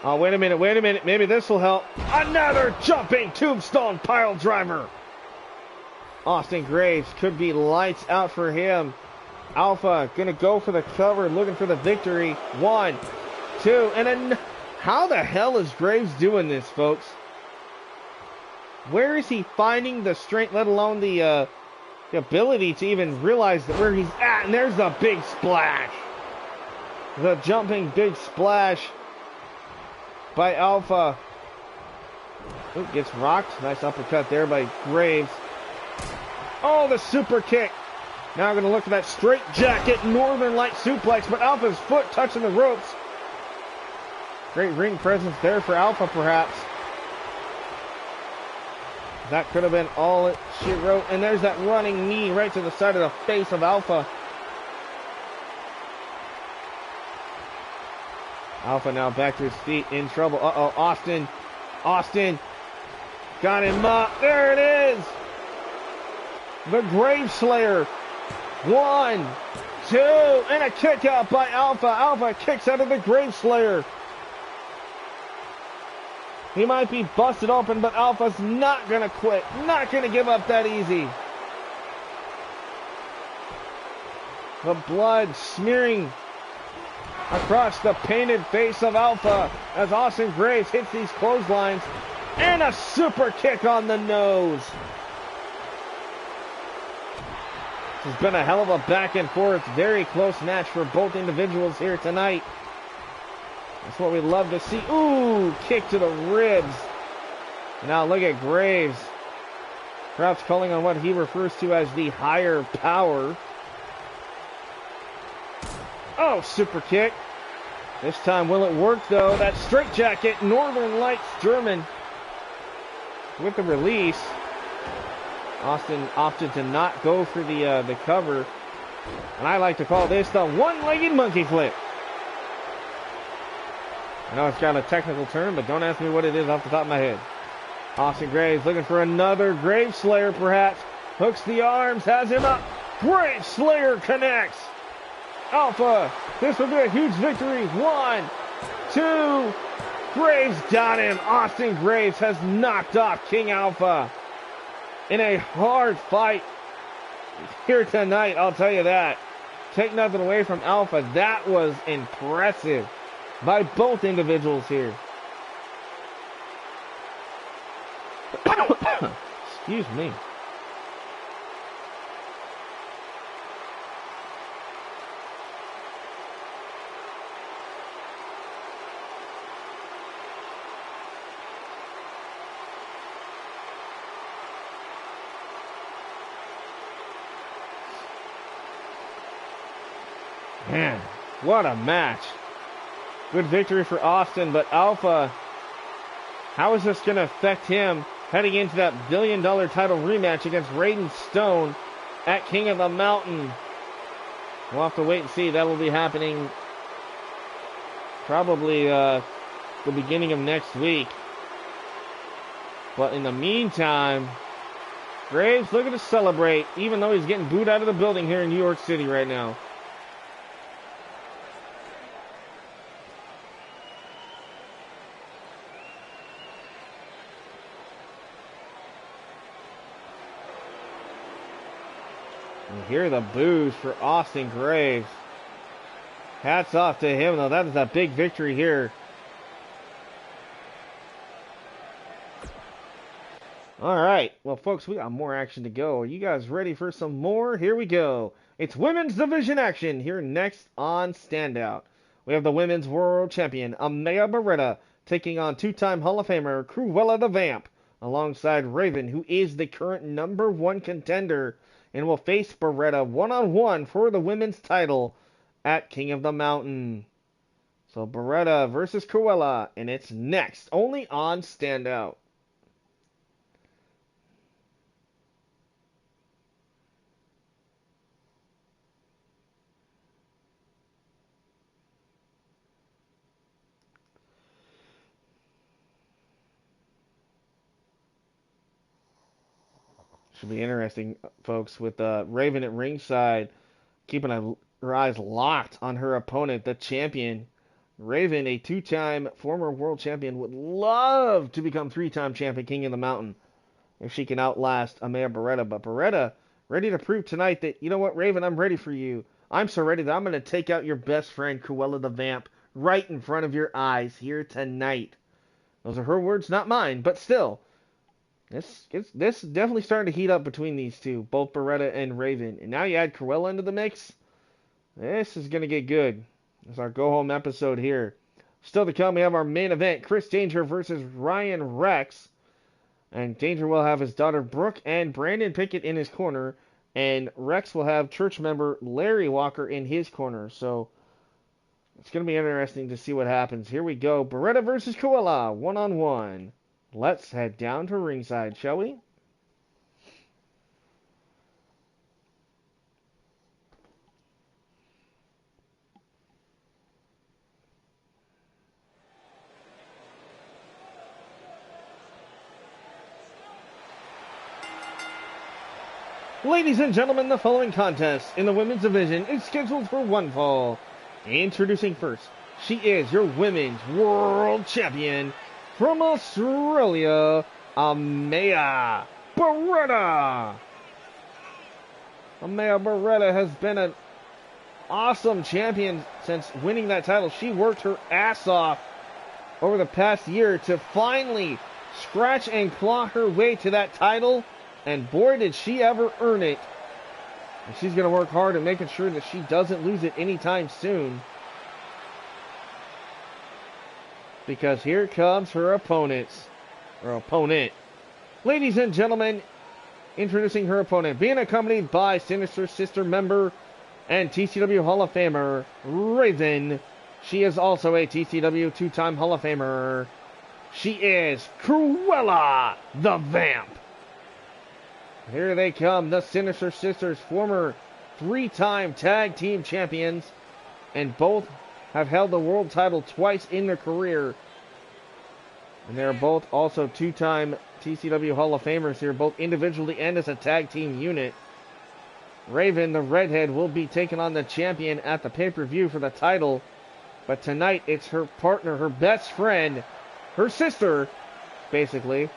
Speaker 1: Oh, wait a minute. Maybe this will help. Another jumping tombstone pile driver. Austin Graves could be lights out for him. Alpha going to go for the cover, looking for the victory. 1, 2, and then how the hell is Graves doing this, folks? Where is he finding the strength, let alone the ability to even realize that where he's at? And there's the big splash. The jumping big splash by Alpha. Ooh, gets rocked. Nice uppercut there by Graves. Oh, the super kick. Now going to look for that straight jacket Northern Light suplex, but Alpha's foot touching the ropes. Great ring presence there for Alpha, perhaps. That could have been all it she wrote. And there's that running knee right to the side of the face of Alpha. Alpha now back to his feet, in trouble. Uh-oh, Austin. Austin got him up. There it is. The Grave Slayer. 1, 2, and a kick out by Alpha. Alpha kicks out of the Grave Slayer. He might be busted open, but Alpha's not going to quit. Not going to give up that easy. The blood smearing across the painted face of Alpha as Austin Graves hits these clotheslines. And a super kick on the nose. This has been a hell of a back and forth, very close match for both individuals here tonight. That's what we love to see. Ooh, kick to the ribs. Now look at Graves. Perhaps calling on what he refers to as the higher power. Oh, super kick. This time will it work though? That straitjacket, Northern Lights German. With the release. Austin opted to not go for the cover. And I like to call this the one-legged monkey flip. I know it's got a technical term, but don't ask me what it is off the top of my head. Austin Graves looking for another Grave Slayer, perhaps. Hooks the arms, has him up. Grave Slayer connects. Alpha, this will be a huge victory. 1, 2. Graves got him. Austin Graves has knocked off King Alpha in a hard fight here tonight, I'll tell you that. Take nothing away from Alpha. That was impressive by both individuals here. Excuse me. Man, what a match. Good victory for Austin, but Alpha, how is this going to affect him heading into that $1 billion title rematch against Raiden Stone at King of the Mountain? We'll have to wait and see. That will be happening probably the beginning of next week. But in the meantime, Graves looking to celebrate, even though he's getting booed out of the building here in New York City right now. And hear the boos for Austin Graves. Hats off to him, though. That is a big victory here. All right. Well, folks, we got more action to go. Are you guys ready for some more? Here we go. It's women's division action here next on Standout. We have the women's world champion, Amma Beretta, taking on two-time Hall of Famer, Cruella the Vamp, alongside Raven, who is the current #1 contender, and will face Beretta one-on-one for the women's title at King of the Mountain. So Beretta versus Cruella, and it's next, only on Standout. Should be interesting, folks, with Raven at ringside, keeping her eyes locked on her opponent, the champion. Raven, a two-time former world champion, would love to become three-time champion, King of the Mountain, if she can outlast Amma Beretta. But Beretta, ready to prove tonight that, you know what, Raven, I'm ready for you. I'm so ready that I'm going to take out your best friend, Cruella the Vamp, right in front of your eyes here tonight. Those are her words, not mine, but still. This is definitely starting to heat up between these two, both Beretta and Raven. And now you add Cruella into the mix. This is going to get good. This is our go-home episode here. Still to come, we have our main event, Chris Danger versus Ryan Rex. And Danger will have his daughter Brooke and Brandon Pickett in his corner. And Rex will have church member Larry Walker in his corner. So it's going to be interesting to see what happens. Here we go. Beretta versus Cruella, one-on-one. Let's head down to ringside, shall we? Ladies and gentlemen, the following contest in the women's division is scheduled for one fall. Introducing first, she is your women's world champion, from Australia, Amma Beretta. Amma Beretta has been an awesome champion since winning that title. She worked her ass off over the past year to finally scratch and claw her way to that title. And boy, did she ever earn it. And she's going to work hard at making sure that she doesn't lose it anytime soon. Because here comes her opponent. Ladies and gentlemen, introducing her opponent, being accompanied by Sinister Sister member and TCW Hall of Famer, Raven. She is also a TCW two-time Hall of Famer. She is Cruella the Vamp. Here they come, the Sinister Sisters, former three-time tag team champions, and both have held the world title twice in their career. And they're both also two-time TCW Hall of Famers here, both individually and as a tag team unit. Raven, the redhead, will be taking on the champion at the pay-per-view for the title. But tonight, it's her partner, her best friend, her sister, basically.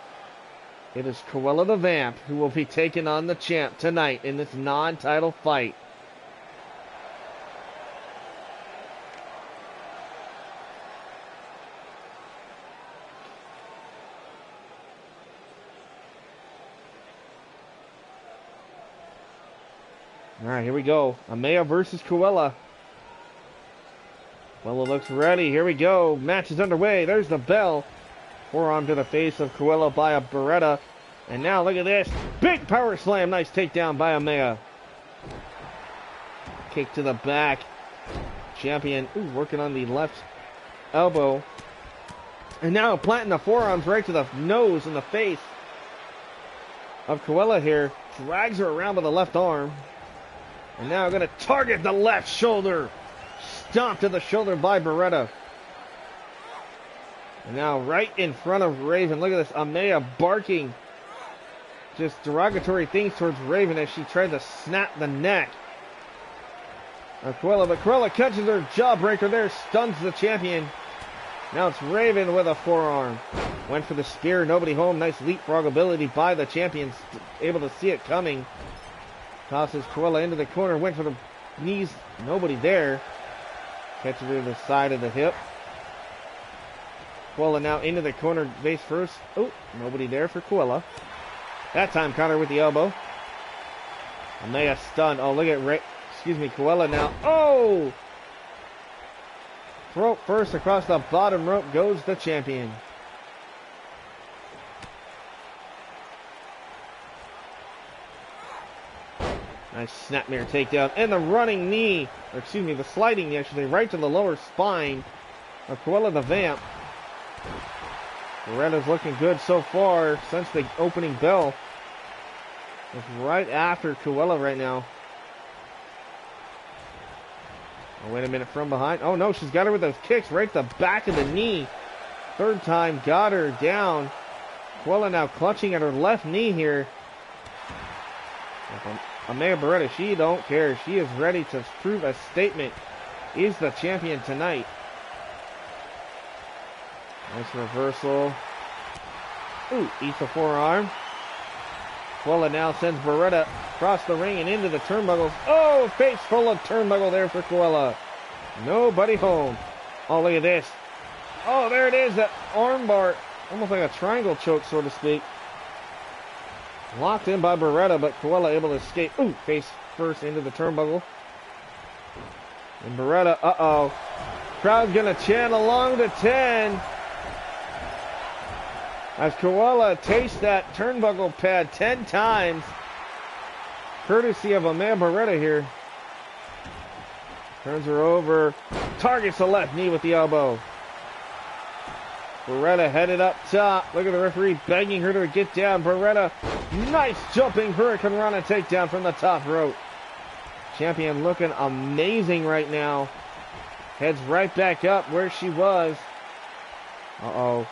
Speaker 1: It is Cruella the Vamp who will be taking on the champ tonight in this non-title fight. Alright, here we go. Amma versus Cruella. Cruella looks ready. Here we go. Match is underway. There's the bell. Forearm to the face of Cruella by a Beretta. And now look at this. Big power slam. Nice takedown by Amma. Kick to the back. Champion, working on the left elbow. And now planting the forearms right to the nose and the face of Cruella here. Drags her around with the left arm. And now going to target the left shoulder. Stomp to the shoulder by Beretta. And now right in front of Raven. Look at this. Amma barking just derogatory things towards Raven as she tried to snap the neck of Cruella. But Cruella catches her jawbreaker there. Stuns the champion. Now it's Raven with a forearm. Went for the spear. Nobody home. Nice leapfrog ability by the champions. Able to see it coming. Tosses Cruella into the corner. Went for the knees. Nobody there. Catches her to the side of the hip. Cruella now into the corner. Face first. Oh, nobody there for Cruella. That time caught her with the elbow. Amma stunned. Oh, look at Cruella now. Oh! Throat first across the bottom rope goes the champion. Nice snapmare takedown. And the running knee, or excuse me, the sliding knee, I should say, right to the lower spine of Cruella the Vamp. Beretta's looking good so far since the opening bell. It's right after Cruella right now. Oh, wait a minute, from behind. Oh no, she's got her with those kicks right to the back of the knee. Third time, got her down. Cruella now clutching at her left knee here. Amma Beretta, she don't care. She is ready to prove a statement. Is the champion tonight. Nice reversal. Ooh, eats the forearm. Cruella now sends Beretta across the ring and into the turnbuckles. Oh, face full of turnbuckle there for Cruella. Nobody home. Oh, look at this. Oh, there it is, that armbar. Almost like a triangle choke, so to speak. Locked in by Beretta, but Cruella able to escape. Ooh, face first into the turnbuckle. And Beretta, uh-oh. Crowd's going to chant along to 10. As Cruella tastes that turnbuckle pad 10 times. Courtesy of Amma Beretta here. Turns her over. Targets the left knee with the elbow. Beretta headed up top. Look at the referee begging her to get down. Beretta, nice jumping Hurricane Rana takedown from the top rope. Champion looking amazing right now. Heads right back up where she was. Uh-oh.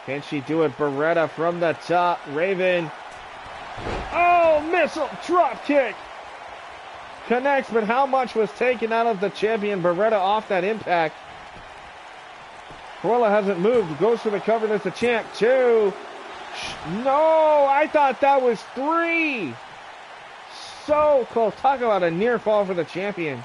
Speaker 1: Can she do it? Beretta from the top. Raven. Oh, missile drop kick. Connects, but how much was taken out of the champion Beretta off that impact? Cruella hasn't moved. Goes for the cover. There's the champ. 2. No, I thought that was 3. So close. Talk about a near fall for the champion.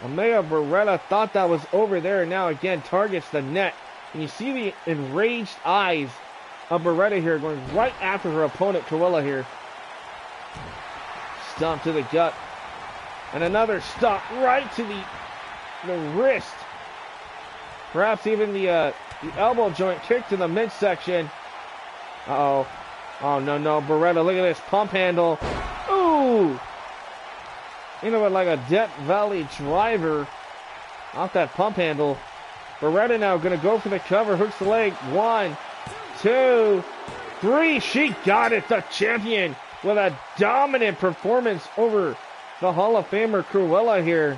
Speaker 1: Amma Beretta thought that was over there. Now again targets the net. And you see the enraged eyes of Beretta here going right after her opponent, Cruella here. Stomp to the gut. And another stomp right to the wrist. Perhaps even the elbow joint kick to the midsection. Uh-oh. Oh, no. Beretta, look at this pump handle. Ooh! You know what, like a Death Valley driver off that pump handle. Beretta now going to go for the cover. Hooks the leg. 1, 2, 3. She got it. The champion with a dominant performance over the Hall of Famer Cruella here.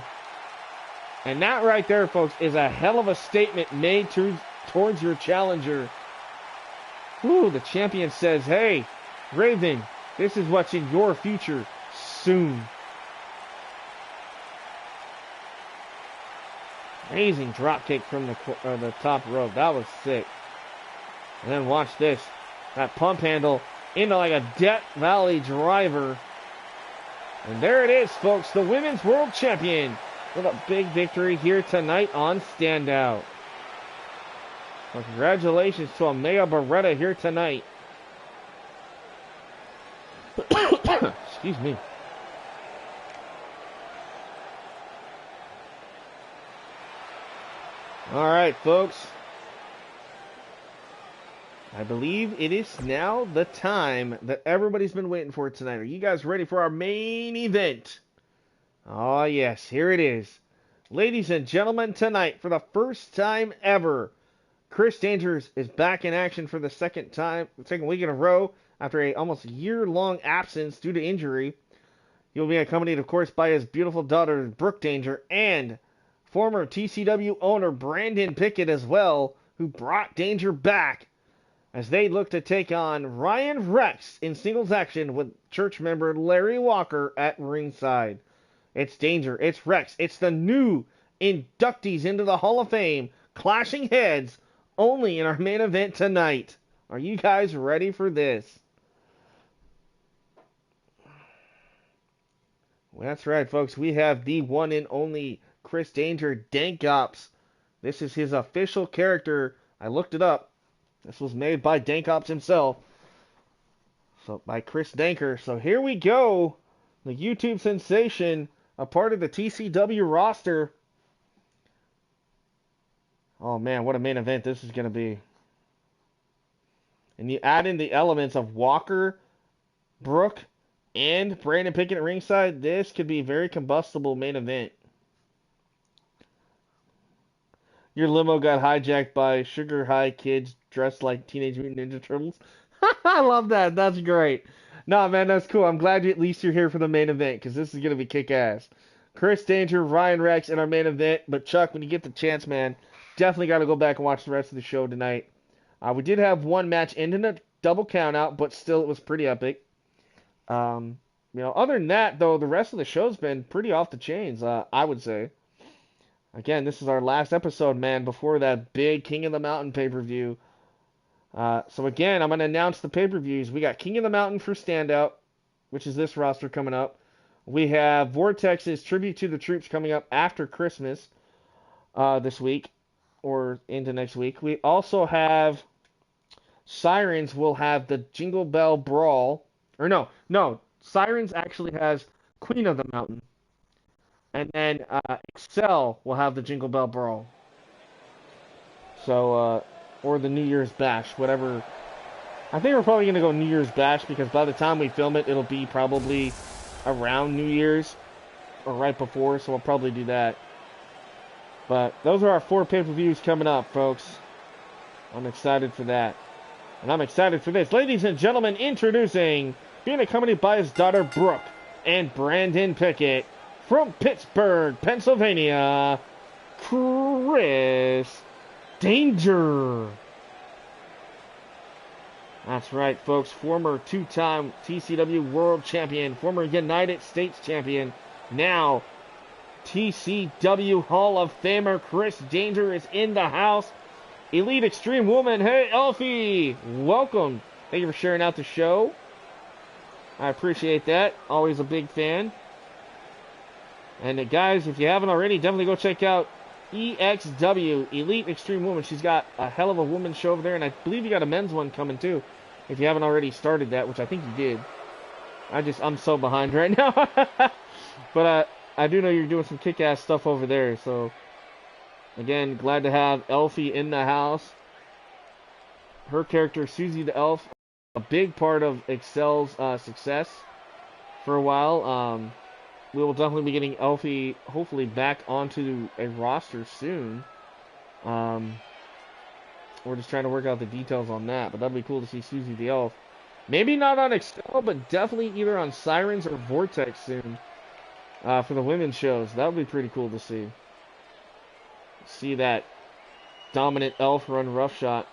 Speaker 1: And that right there, folks, is a hell of a statement made towards your challenger. Ooh, the champion says, hey, Raven, this is what's in your future soon. Amazing dropkick from the top rope. That was sick. And then watch this. That pump handle into like a Death Valley driver. And there it is, folks. The Women's World Champion with a big victory here tonight on Standout. Well, congratulations to Amma Beretta here tonight. Excuse me. All right, folks. I believe it is now the time that everybody's been waiting for tonight. Are you guys ready for our main event Oh, yes, here it is. Ladies and gentlemen, tonight, for the first time ever, Chris Dangerous is back in action for the second week in a row after a almost year-long absence due to injury. He'll be accompanied, of course, by his beautiful daughter, Brooke Danger, and former TCW owner Brandon Pickett as well, who brought Danger back as they look to take on Ryan Rex in singles action with church member Larry Walker at ringside. It's Danger, it's Rex, it's the new inductees into the Hall of Fame, clashing heads only in our main event tonight. Are you guys ready for this? Well, that's right, folks. We have the one and only Chris Danger Dank Ops. This is his official character. I looked it up. This was made by Dank Ops himself. So by Chris Danker. So here we go. The YouTube sensation, a part of the TCW roster. Oh man, what a main event this is going to be. And you add in the elements of Walker, Brooke, and Brandon Pickett at ringside. This could be a very combustible main event. Your limo got hijacked by sugar high kids dressed like Teenage Mutant Ninja Turtles. I love that. That's great. Nah, man, that's cool. I'm glad at least you're here for the main event because this is going to be kick-ass. Chris Danger, Ryan Rex in our main event. But Chuck, when you get the chance, man, definitely got to go back and watch the rest of the show tonight. We did have one match end in a double count-out, but still it was pretty epic. Other than that, though, the rest of the show's been pretty off the chains, I would say. Again, this is our last episode, man, before that big King of the Mountain pay-per-view. So again, I'm going to announce the pay-per-views. We got King of the Mountain for Standout, which is this roster coming up. We have Vortex's Tribute to the Troops coming up after Christmas this week, or into next week. We also have Sirens will have the Jingle Bell Brawl. Or no, Sirens actually has Queen of the Mountain. And then Excel will have the Jingle Bell Brawl. So, or the New Year's Bash, whatever. I think we're probably going to go New Year's Bash because by the time we film it, it'll be probably around New Year's or right before, so we'll probably do that. But those are our 4 pay-per-views coming up, folks. I'm excited for that. And I'm excited for this. Ladies and gentlemen, introducing, being accompanied by his daughter Brooke and Brandon Pickett, from Pittsburgh, Pennsylvania, Chris Danger. That's right, folks. Former 2-time TCW World Champion, former United States Champion, now TCW Hall of Famer Chris Danger is in the house. Elite Extreme Woman, hey Elfie, welcome. Thank you for sharing out the show. I appreciate that. Always a big fan. And guys, if you haven't already, definitely go check out EXW, Elite Extreme Woman. She's got a hell of a women's show over there, and I believe you got a men's one coming too. If you haven't already started that, which I think you did. I'm so behind right now. But I do know you're doing some kick-ass stuff over there, so again, glad to have Elfie in the house. Her character, Susie the Elf, a big part of Excel's success for a while. We will definitely be getting Elfie, hopefully, back onto a roster soon. We're just trying to work out the details on that, but that'd be cool to see Susie the Elf. Maybe not on Excel, but definitely either on Sirens or Vortex soon for the women's shows. That would be pretty cool to see. See that dominant elf run roughshot.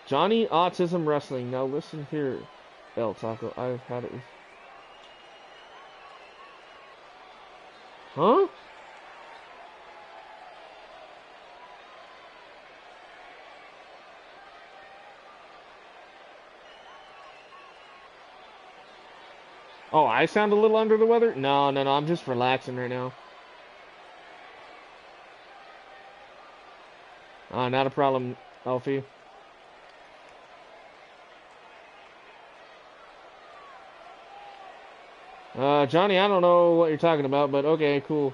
Speaker 1: Johnny Autism Wrestling. Now listen here, El Taco. I've had it with... Huh? Oh, I sound a little under the weather? No, I'm just relaxing right now. Not a problem, Elfie. Johnny, I don't know what you're talking about, but okay, cool.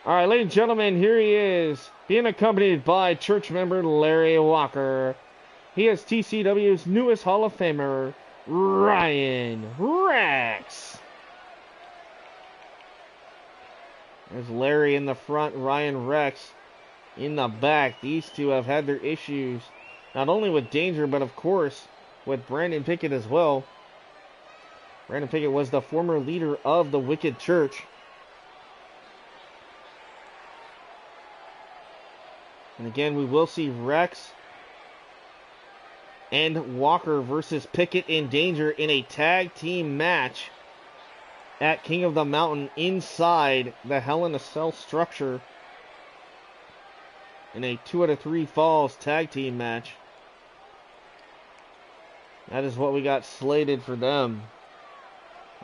Speaker 1: Alright, ladies and gentlemen, here he is, being accompanied by church member Larry Walker. He is TCW's newest Hall of Famer, Ryan Rex. There's Larry in the front, Ryan Rex in the back. These two have had their issues, not only with Danger, but of course with Brandon Pickett as well. Brandon Pickett was the former leader of the Wicked Church. And again, we will see Rex and Walker versus Pickett and Danger in a tag team match at King of the Mountain inside the Hell in a Cell structure in a 2 out of 3 falls tag team match. That is what we got slated for them.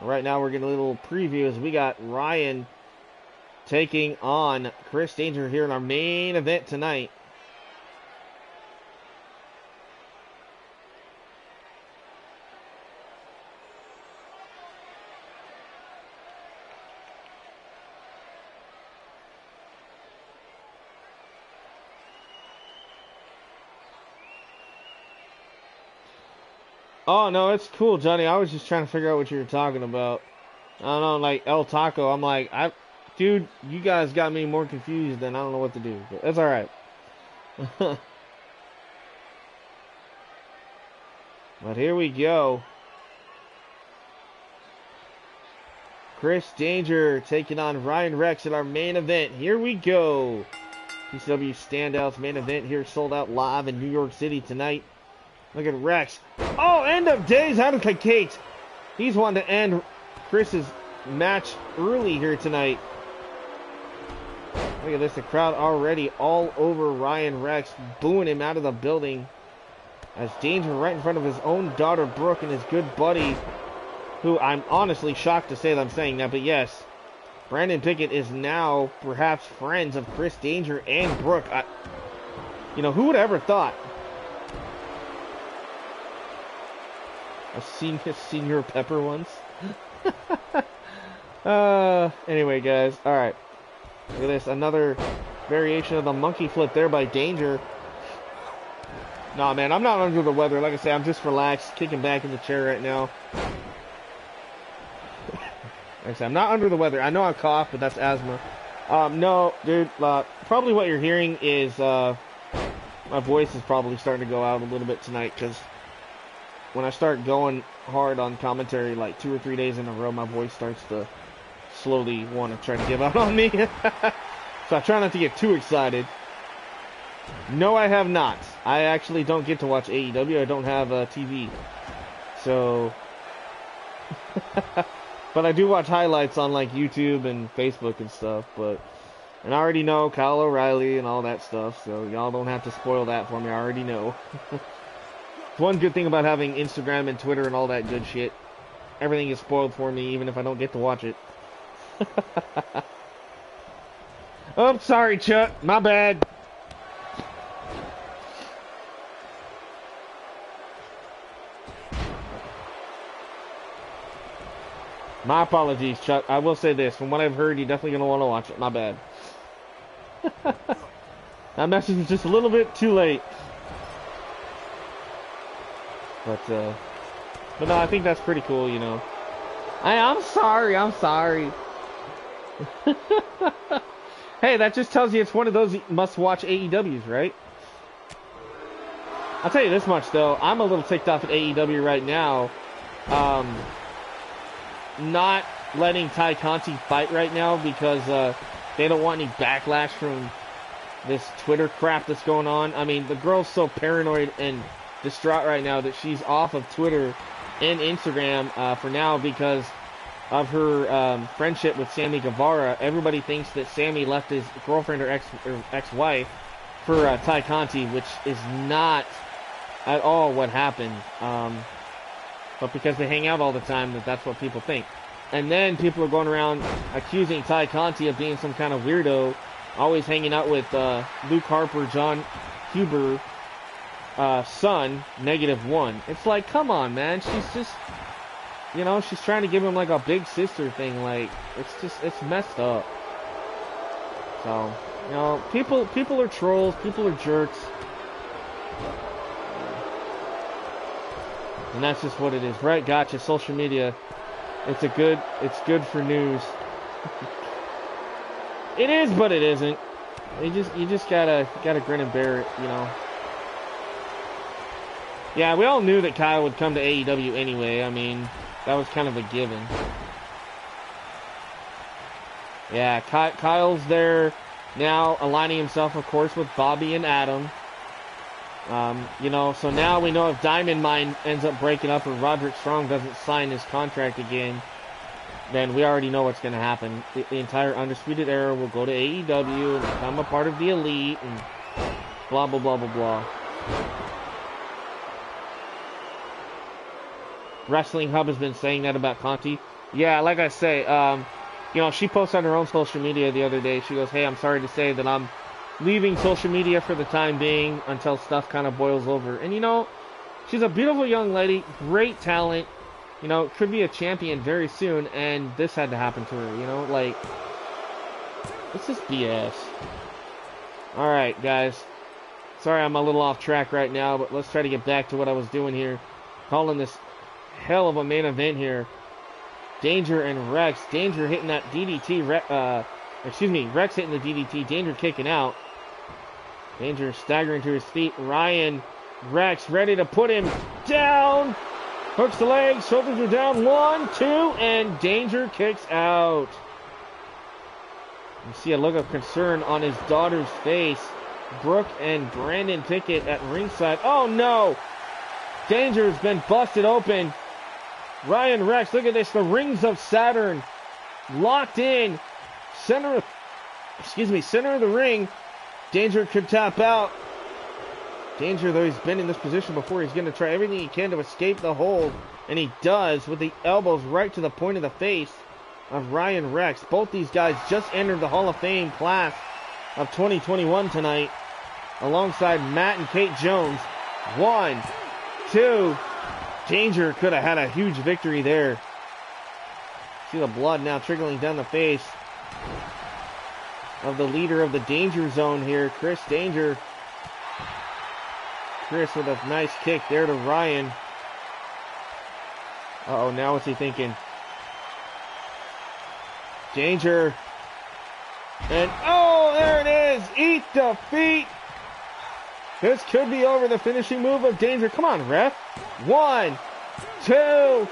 Speaker 1: Right now we're getting a little preview as we got Ryan taking on Chris Danger here in our main event tonight. Oh, no, it's cool, Johnny. I was just trying to figure out what you were talking about. I don't know, like El Taco. I'm like, dude, you guys got me more confused than I don't know what to do. But that's all right. But here we go. Chris Danger taking on Ryan Rex in our main event. Here we go. TCW Standouts main event here, sold out live in New York City tonight. Look at Rex. Oh, end of days out of the cakes. He's wanting to end Chris's match early here tonight. Look at this. The crowd already all over Ryan Rex, booing him out of the building. As Danger right in front of his own daughter, Brooke, and his good buddy, who I'm honestly shocked to say that I'm saying that, but yes, Brandon Pickett is now perhaps friends of Chris Danger and Brooke. You know, who would have ever thought? I've seen his Senior Pepper once. Anyway, guys. Alright. Look at this. Another variation of the monkey flip there by Danger. Nah, man. I'm not under the weather. Like I say, I'm just relaxed. Kicking back in the chair right now. Like I said, I'm not under the weather. I know I cough, but that's asthma. No, dude. Probably what you're hearing is my voice is probably starting to go out a little bit tonight, because when I start going hard on commentary like 2 or 3 days in a row, my voice starts to slowly want to try to give out on me. So I try not to get too excited. No, I have not. I actually don't get to watch AEW. I don't have a TV. So, but I do watch highlights on like YouTube and Facebook and stuff. And I already know Kyle O'Reilly and all that stuff. So y'all don't have to spoil that for me. I already know. One good thing about having Instagram and Twitter and all that good shit, everything is spoiled for me, even if I don't get to watch it. Oh, sorry, Chuck. My bad. My apologies, Chuck. I will say this. From what I've heard, you're definitely going to want to watch it. My bad. That message was just a little bit too late. But no, I think that's pretty cool, you know. I'm sorry. Hey, that just tells you it's one of those must-watch AEWs, right? I'll tell you this much, though. I'm a little ticked off at AEW right now. Not letting Ty Conti fight right now because they don't want any backlash from this Twitter crap that's going on. I mean, the girl's so paranoid and distraught right now that she's off of Twitter and Instagram for now because of her friendship with Sammy Guevara. Everybody thinks that Sammy left his girlfriend or ex-wife for Ty Conti, which is not at all what happened. But because they hang out all the time, that's what people think. And then people are going around accusing Ty Conti of being some kind of weirdo, always hanging out with Luke Harper, John Huber, son, -1. It's like, come on, man. She's just, you know, she's trying to give him like a big sister thing. Like, it's messed up. So, you know, people are trolls. People are jerks. And that's just what it is. Right, gotcha. Social media. It's good for news. It is, but it isn't. You just gotta grin and bear it, you know. Yeah, we all knew that Kyle would come to AEW anyway. I mean, that was kind of a given. Yeah, Kyle's there now, aligning himself, of course, with Bobby and Adam. You know, so now we know if Diamond Mine ends up breaking up or Roderick Strong doesn't sign his contract again, then we already know what's going to happen. The entire Undisputed Era will go to AEW and become a part of the Elite and blah, blah, blah, blah, blah. Wrestling Hub has been saying that about Conti. Yeah, like I say, you know, she posted on her own social media the other day. She goes, hey, I'm sorry to say that I'm leaving social media for the time being until stuff kind of boils over. And, you know, she's a beautiful young lady, great talent, you know, could be a champion very soon, and this had to happen to her, you know, like, this is BS. Alright, guys. Sorry I'm a little off track right now, but let's try to get back to what I was doing here. Calling this hell of a main event here. Danger and Rex. Danger hitting that DDT. Rex hitting the DDT. Danger kicking out. Danger staggering to his feet. Ryan, Rex ready to put him down. Hooks the legs. Shoulders are down. 1, 2, and Danger kicks out. You see a look of concern on his daughter's face. Brooke and Brandon Pickett at ringside. Oh no! Danger's been busted open. Ryan Rex, look at this. The rings of Saturn locked in. Center of the ring. Danger could tap out. Danger, though he's been in this position before, he's going to try everything he can to escape the hold. And he does with the elbows right to the point of the face of Ryan Rex. Both these guys just entered the Hall of Fame class of 2021 tonight, alongside Matt and Kate Jones. 1, 2. Danger could have had a huge victory there. See the blood now trickling down the face of the leader of the Danger Zone here, Chris Danger. Chris with a nice kick there to Ryan. Uh-oh, now what's he thinking? Danger. And, oh, there it is! Eat defeat! This could be over. The finishing move of Danger. Come on, ref. 1, 2,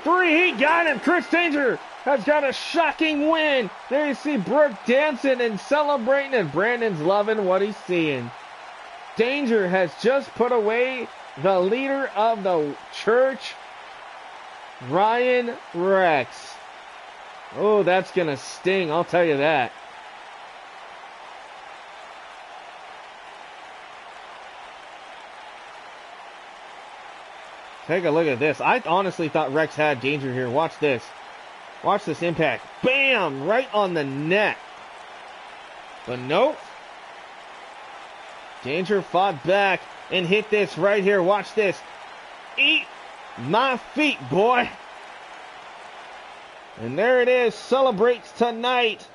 Speaker 1: 3. He got him. Chris Danger has got a shocking win. There you see Brooke dancing and celebrating, and Brandon's loving what he's seeing. Danger has just put away the leader of the church, Ryan Rex. Oh, that's going to sting. I'll tell you that. Take a look at this. I honestly thought Rex had Danger here. Watch this. Watch this impact. Bam! Right on the neck. But nope. Danger fought back and hit this right here. Watch this. Eat my feet, boy. And there it is. Celebrates tonight.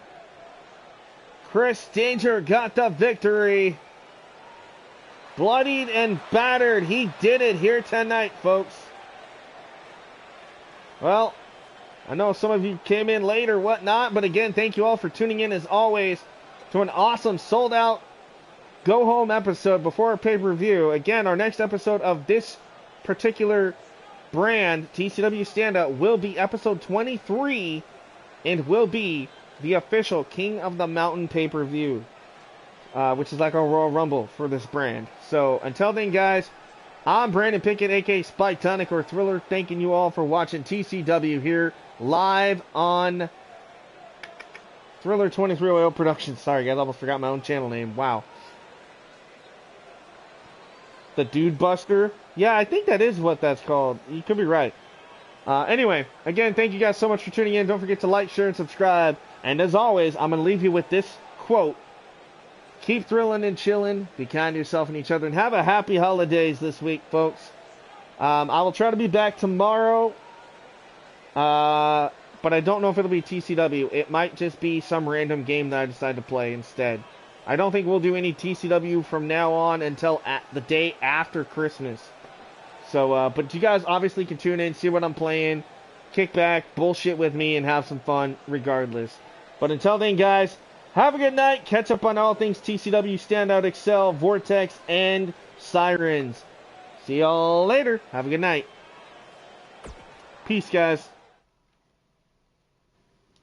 Speaker 1: Chris Danger got the victory. Bloodied and battered. He did it here tonight, folks. Well, I know some of you came in late or whatnot, but again, thank you all for tuning in as always to an awesome sold-out go-home episode before our pay-per-view. Again, our next episode of this particular brand, TCW Standout, will be episode 23 and will be the official King of the Mountain pay-per-view. Which is like our Royal Rumble for this brand. So, until then, guys, I'm Brandon Pickett, a.k.a. Spyke, Tonic, or Thriller, thanking you all for watching TCW here, live on Thriller 2300 Productions. Sorry, guys, I almost forgot my own channel name. Wow. The Dude Buster? Yeah, I think that is what that's called. You could be right. Anyway, again, thank you guys so much for tuning in. Don't forget to like, share, and subscribe. And as always, I'm going to leave you with this quote. Keep thrilling and chilling. Be kind to yourself and each other. And have a happy holidays this week, folks. I will try to be back tomorrow. But I don't know if it'll be TCW. It might just be some random game that I decide to play instead. I don't think we'll do any TCW from now on until the day after Christmas. So, but you guys obviously can tune in, see what I'm playing, kick back, bullshit with me, and have some fun regardless. But until then, guys, Have a good night. Catch up on all things TCW, Standout, Excel, Vortex, and Sirens. See y'all later. Have a good night. Peace, guys.